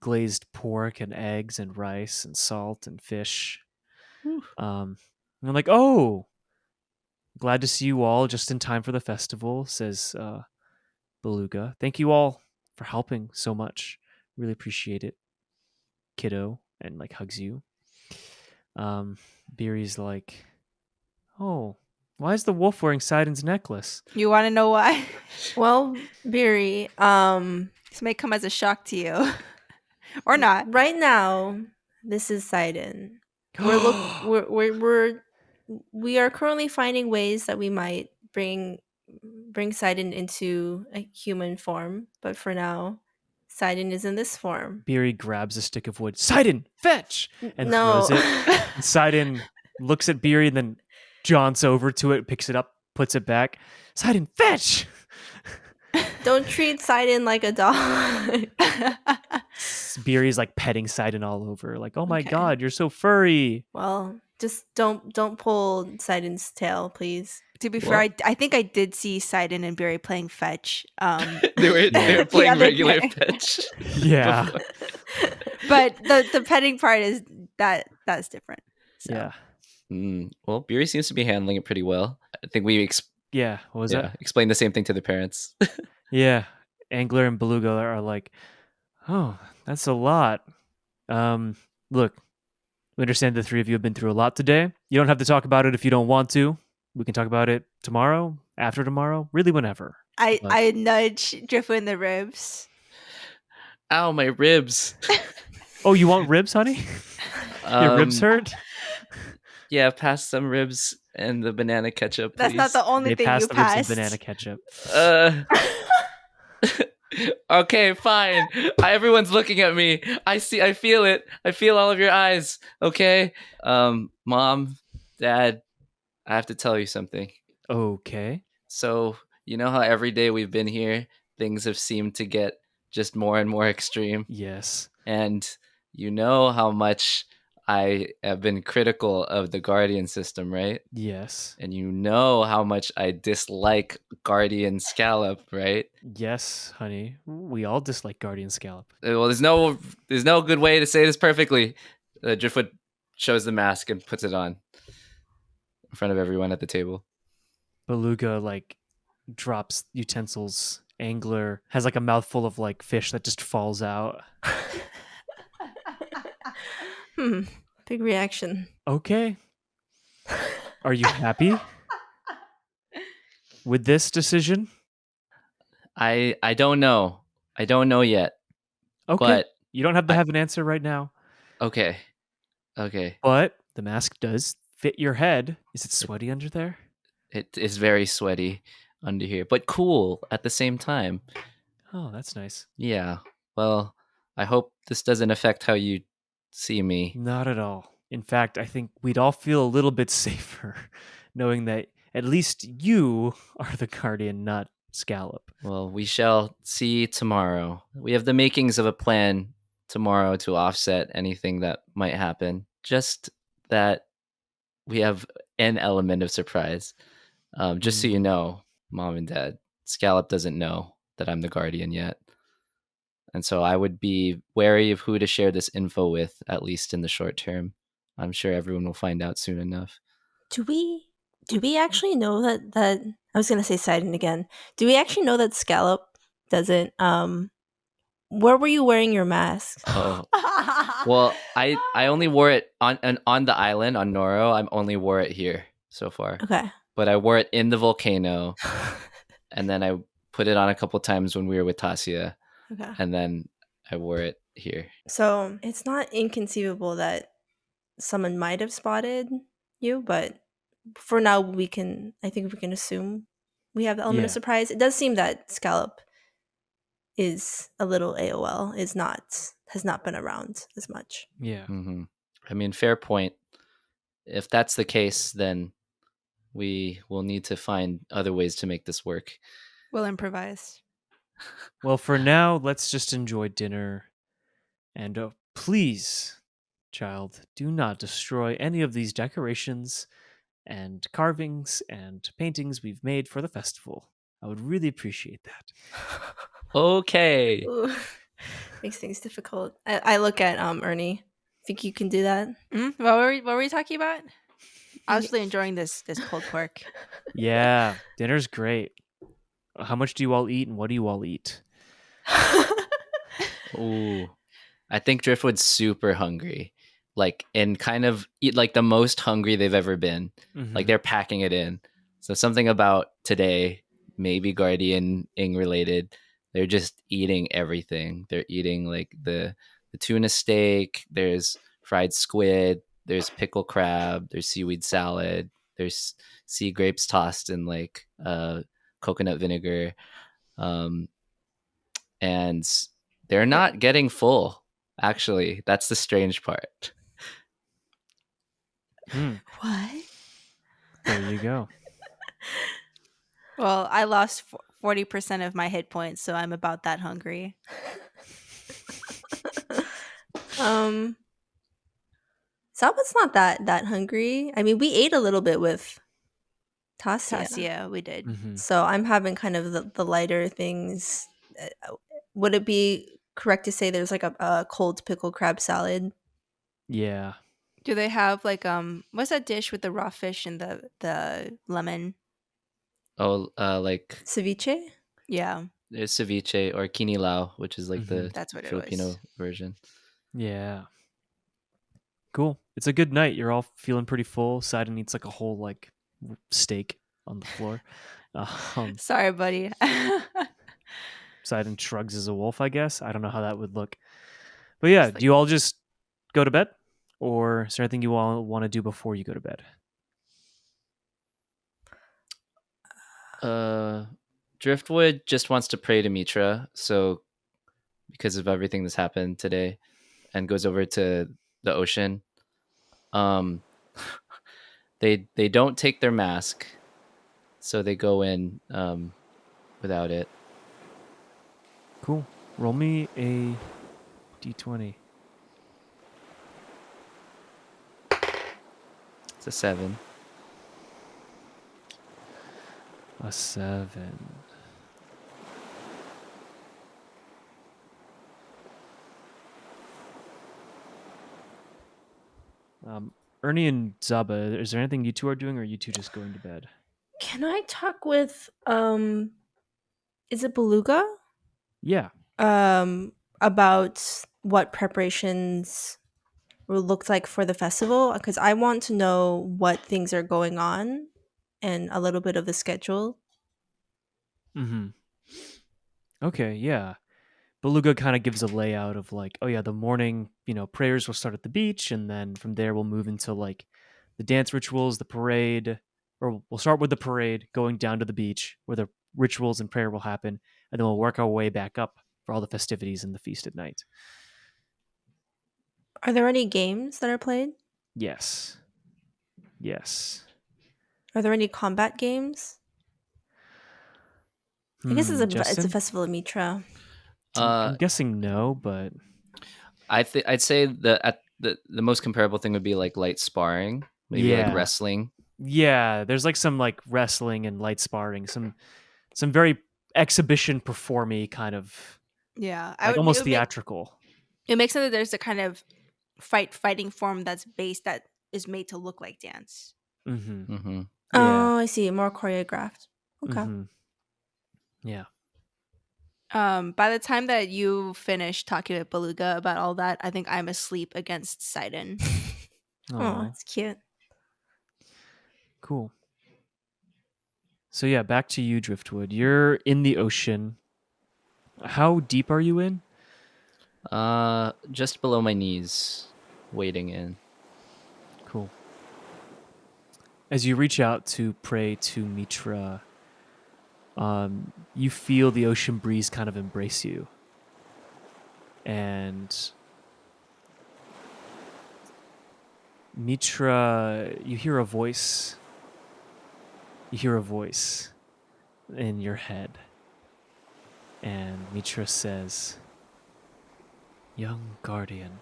glazed pork and eggs and rice and salt and fish. And I'm like, oh, glad to see you all just in time for the festival, says Beluga. Thank you all for helping so much. Really appreciate it, kiddo, and like hugs you. Beery's like, oh, why is the wolf wearing Sidon's necklace? You want to know why? Well, Beery, This may come as a shock to you, or not. right now, this is Sidon. We are currently finding ways that we might bring Sidon into a human form, but for now, Sidon is in this form. Beery grabs a stick of wood. Sidon, fetch! And no. throws it. And Sidon looks at Beery and then jaunts over to it, picks it up, puts it back. Sidon, fetch! Don't treat Sidon like a dog. Beery's like petting Sidon all over, like, oh my Okay. god, you're so furry. Well, just don't pull Sidon's tail, please. To be fair, I think I did see Sidon and Barry playing fetch. They were The playing other regular day. fetch. Yeah. But the petting part is that's different. So. Yeah. Well, Beery seems to be handling it pretty well. I think we Yeah. What was that? explained the same thing to the parents. Yeah. Angler and Beluga are like, oh, that's a lot. Look, we understand the three of you have been through a lot today. You don't have to talk about it if you don't want to. We can talk about it tomorrow, after tomorrow, really whenever. I nudge Driftwood in the ribs. Ow, my ribs. Oh, you want ribs, honey? Your ribs hurt? Yeah, pass some ribs and the banana ketchup, please. That's not the only They thing passed you the ribs passed. and banana ketchup. Okay, fine. Everyone's looking at me. I feel it. I feel all of your eyes. Okay. Mom, Dad, I have to tell you something. Okay. So, you know how every day we've been here, things have seemed to get just more and more extreme? Yes. And you know how much I have been critical of the Guardian system, right? Yes. And you know how much I dislike Guardian Scallop, right? Yes, honey. We all dislike Guardian Scallop. Well, there's no good way to say this perfectly. Driftwood shows the mask and puts it on in front of everyone at the table. Beluga like drops utensils. Angler has like a mouthful of like fish that just falls out. Big reaction. Okay. Are you happy with this decision? I don't know. I don't know yet. Okay. But you don't have to have an answer right now. Okay. But the mask does fit your head. Is it sweaty under there? It is very sweaty under here, but cool at the same time. Oh, that's nice. Yeah. Well, I hope this doesn't affect how you see me. Not at all. In fact, I think we'd all feel a little bit safer knowing that at least you are the guardian, not Scallop. Well, we shall see tomorrow. We have the makings of a plan tomorrow to offset anything that might happen. Just that we have an element of surprise. Just so you know, Mom and Dad, Scallop doesn't know that I'm the guardian yet. And so I would be wary of who to share this info with, at least in the short term. I'm sure everyone will find out soon enough. Do we actually know that I was gonna say Sidon again. Do we actually know that Scallop doesn't where were you wearing your mask? Oh, well, I only wore it on the island on Noro. I only wore it here so far, Okay. but I wore it in the volcano, and then I put it on a couple times when we were with Tasia, Okay. and then I wore it here. So it's not inconceivable that someone might have spotted you, but for now I think we can assume we have the element of Yeah. surprise. It does seem that Scallop is a little AOL, has not been around as much. Yeah. Mm-hmm. I mean, fair point. If that's the case, then we will need to find other ways to make this work. We'll improvise. Well, for now, let's just enjoy dinner. And please, child, do not destroy any of these decorations and carvings and paintings we've made for the festival. I would really appreciate that. Okay. Ooh, makes things difficult. I look at Ernie. Think you can do that? What were we talking about? I was really enjoying this pulled pork. Yeah, dinner's great. How much do you all eat and what do you all eat? Ooh. I think Driftwood's super hungry. Like, and kind of eat like the most hungry they've ever been. Like, they're packing it in. So something about today, maybe guardianing related, they're just eating everything. They're eating like the tuna steak, there's fried squid, there's pickle crab, there's seaweed salad, there's sea grapes tossed in like coconut vinegar. And they're not getting full. Actually, that's the strange part. What? There you go. Well, I lost 40% of my hit points, so I'm about that hungry. Zaba's not that hungry. I mean, we ate a little bit with Tasia. Tasia, we did. So I'm having kind of the lighter things. Would it be correct to say there's like a cold pickle crab salad? Yeah. Do they have like what's that dish with the raw fish and the lemon? Oh, like Ceviche? Yeah, there's ceviche or kinilaw, which is like the that's what it Filipino was. version. Yeah. Cool. It's a good night. You're all feeling pretty full. Sidon eats like a whole like steak on the floor. Sorry, buddy. Sidon shrugs as a wolf, I guess. I don't know how that would look. But yeah, do you all just go to bed? Or is there anything you all want to do before you go to bed? Driftwood just wants to pray to Mitra, so because of everything that's happened today, and goes over to the ocean. They don't take their mask, so they go in without it. Cool. Roll me a d20. It's a 7. A 7. Ernie and Zaba, is there anything you two are doing, or are you two just going to bed? Can I talk with is it Beluga? Yeah. About what preparations will look like for the festival? Because I want to know what things are going on and a little bit of the schedule. Okay, yeah. Beluga kind of gives a layout of like, oh yeah, the morning, prayers will start at the beach, and then from there we'll move into like the dance rituals, the parade, or we'll start with the parade going down to the beach where the rituals and prayer will happen, and then we'll work our way back up for all the festivities and the feast at night. Are there any games that are played? Yes. Yes. Are there any combat games? I guess it's a Justin? festival of Mitra. I'm guessing no, but I'd say the most comparable thing would be like light sparring, maybe like Yeah. wrestling. yeah, there's like some like wrestling and light sparring, some very exhibition performy kind of Yeah, like almost theatrical. It makes sense that there's a kind of fighting form that is made to look like dance. Mm-hmm. Mm-hmm. Yeah. Oh, I see. More choreographed. Okay. Mm-hmm. Yeah. By the time that you finish talking with Beluga about all that, I think I'm asleep against Sidon. Oh, Aw, it's cute. cool. So yeah, back to you, Driftwood. You're in the ocean. How deep are you in? Just below my knees, wading in. Cool. As you reach out to pray to Mitra, you feel the ocean breeze kind of embrace you. And Mitra, you hear a voice. You hear a voice in your head. And Mitra says, "Young guardian,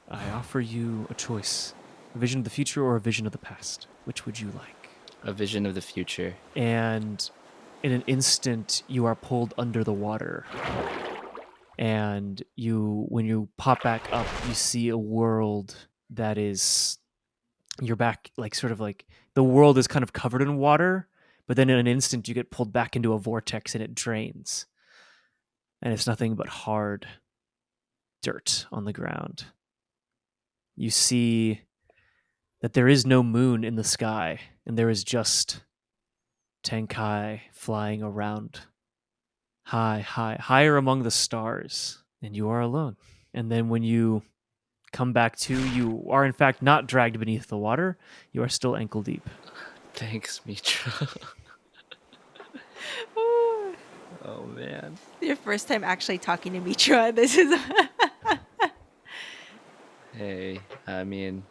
I offer you a choice. A vision of the future or a vision of the past. Which would you like?" A vision of the future. And in an instant, you are pulled under the water. And when you pop back up, you see a world that is, you're back, like sort of like the world is kind of covered in water, but then in an instant you get pulled back into a vortex and it drains. And it's nothing but hard dirt on the ground. You see that there is no moon in the sky, and there is just Tang Kai flying around higher among the stars, and you are alone. And then when you come back to, you are in fact not dragged beneath the water. You are still ankle deep. Thanks, Mitra. Oh man. Your first time actually talking to Mitra. This is Hey, I mean,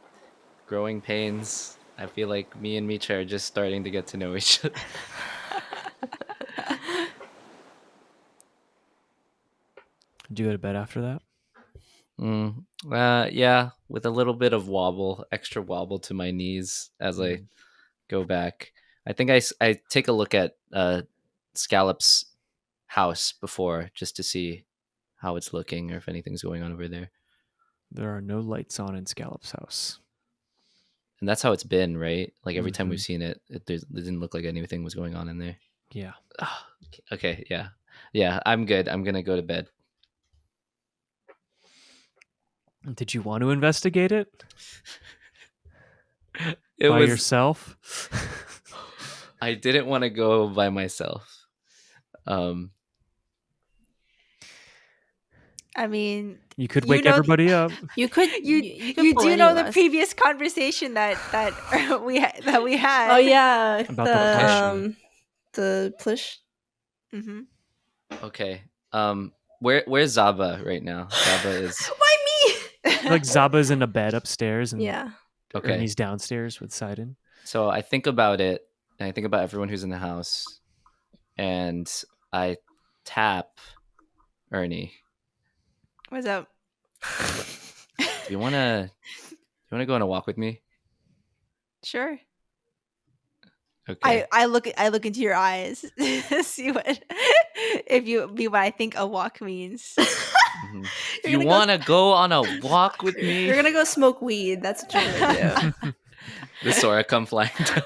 growing pains. I feel like me and Mitra are just starting to get to know each other. Did you go to bed after that? Yeah, with a little bit of extra wobble to my knees as I go back. I think I take a look at Scallop's house before, just to see how it's looking or if anything's going on over there. There are no lights on in Scallop's house. And that's how it's been, right? Like every time we've seen it, it didn't look like anything was going on in there. Yeah. Okay, yeah, I'm good. I'm gonna go to bed. Did you want to investigate it? It by was yourself? I didn't want to go by myself. I mean, You could wake everybody up. You could pull do any know of the us. previous conversation that we had. Oh yeah, About the the push. Mm-hmm. Okay. Where's Zaba right now? Zaba is Why me? Like Zaba's in a bed upstairs, and Yeah. okay. Ernie's downstairs with Sidon. So I think about it, and I think about everyone who's in the house, and I tap Ernie. What's up? Do you wanna go on a walk with me? Sure. Okay. I look into your eyes, see what if you be what I think a walk means. Mhm. Do you want to go on a walk with me? You're gonna go smoke weed. That's what you're gonna do. The Sora come flying down.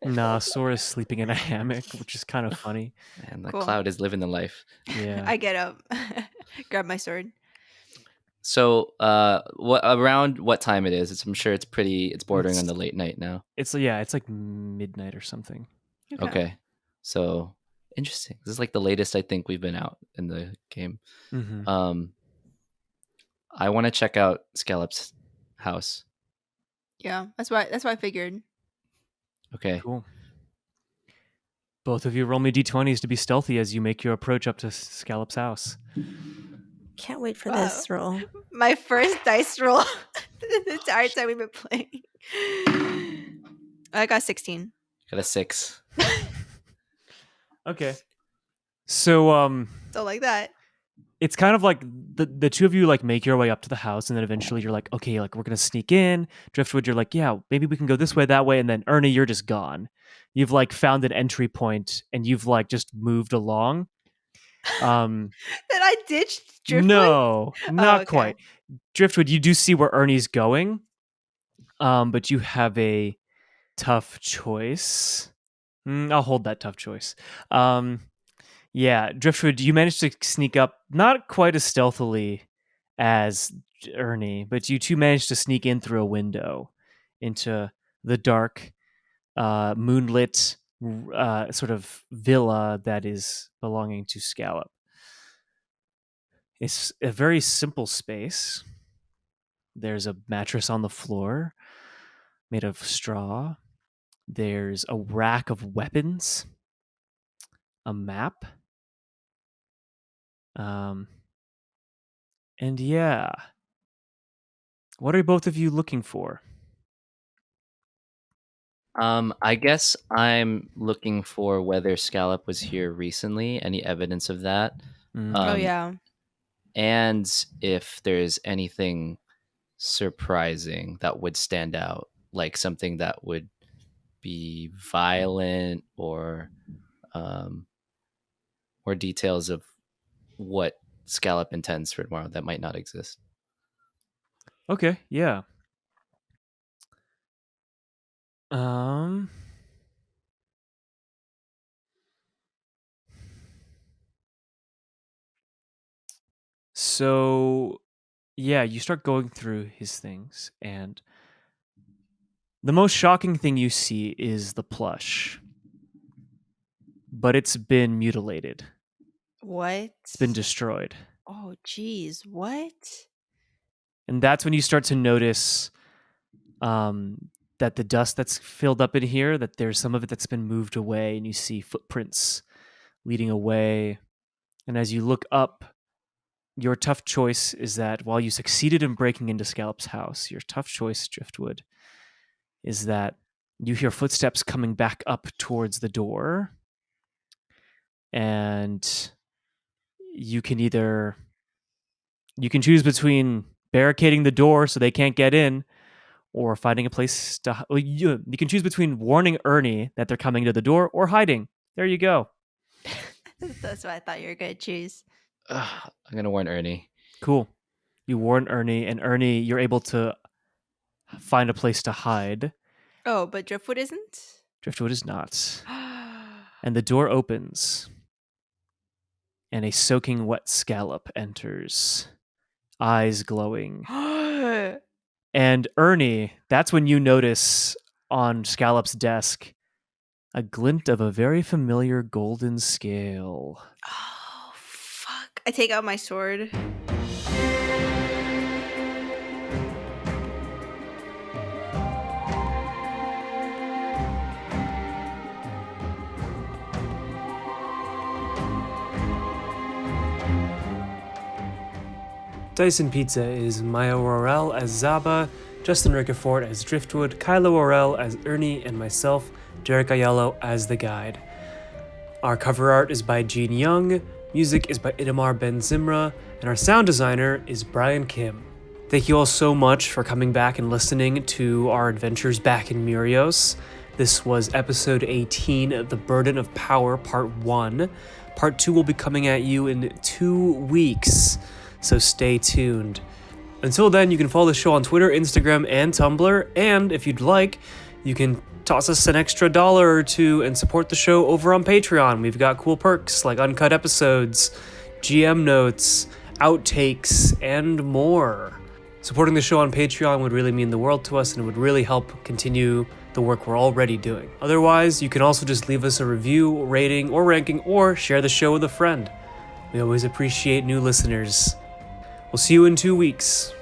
Nah, Sora's sleeping in a hammock, which is kind of funny. And the Cool. Cloud is living the life. Yeah. I get up, grab my sword. So, around what time it is? I'm sure it's bordering on the late night now. It's like midnight or something. Okay. So, interesting. This is like the latest I think we've been out in the game. Mm-hmm. I want to check out Scallop's house. Yeah, that's why I figured. Okay. Cool. Both of you roll me d20s to be stealthy as you make your approach up to Scallop's house. Can't wait for Wow. this roll. My first dice roll the entire time we've been playing. I got 16. Got a 6. Okay. So So like that. it's kind of like the two of you like make your way up to the house, and then eventually you're like, okay, like we're gonna sneak in. Driftwood, you're like, yeah, maybe we can go this way, that way, and then Ernie, you're just gone. You've like found an entry point, and you've like just moved along. Then I ditched Driftwood? No, not okay. quite. Driftwood, you do see where Ernie's going, but you have a tough choice. I'll hold that tough choice. Yeah, Driftwood, you managed to sneak up, not quite as stealthily as Ernie, but you two managed to sneak in through a window into the dark, moonlit sort of villa that is belonging to Scallop. It's a very simple space. There's a mattress on the floor made of straw. There's a rack of weapons, a map. And yeah. What are both of you looking for? I guess I'm looking for whether Scallop was here recently, any evidence of that. Oh yeah. And if there's anything surprising that would stand out, like something that would be violent or details of what Scallop intends for tomorrow that might not exist. Okay, yeah. So yeah, you start going through his things, and the most shocking thing you see is the plush. But it's been mutilated. What? It's been destroyed. Oh geez, what? And that's when you start to notice that the dust that's filled up in here, that there's some of it that's been moved away, and you see footprints leading away. And as you look up, your tough choice is that while you succeeded in breaking into Scallop's house, your tough choice, Driftwood, is that you hear footsteps coming back up towards the door. And you can choose between barricading the door so they can't get in, or finding a place to. Well, you can choose between warning Ernie that they're coming to the door or hiding. There you go. That's what I thought you were gonna choose. I'm gonna warn Ernie. Cool. You warn Ernie, and Ernie, you're able to find a place to hide. Oh, but Driftwood isn't? Driftwood is not. And the door opens, and a soaking wet Scallop enters, eyes glowing. And Ernie, that's when you notice on Scallop's desk a glint of a very familiar golden scale. Oh, fuck. I take out my sword. Dyson Pizza is Mya Worrell as Zaba, Justin Ricafort as Driftwood, Kyla Worrell as Ernie, and myself, Derek Aiello, as the guide. Our cover art is by Gene Young, music is by Itamar Ben Zimra, and our sound designer is Brian Kim. Thank you all so much for coming back and listening to our adventures back in Murios. This was episode 18 of The Burden of Power, Part 1. Part 2 will be coming at you in 2 weeks, so stay tuned. Until then, you can follow the show on Twitter, Instagram, and Tumblr, and if you'd like, you can toss us an extra $1 or $2 and support the show over on Patreon. We've got cool perks like uncut episodes, GM notes, outtakes, and more. Supporting the show on Patreon would really mean the world to us, and it would really help continue the work we're already doing. Otherwise, you can also just leave us a review, rating, or ranking, or share the show with a friend. We always appreciate new listeners. We'll see you in 2 weeks.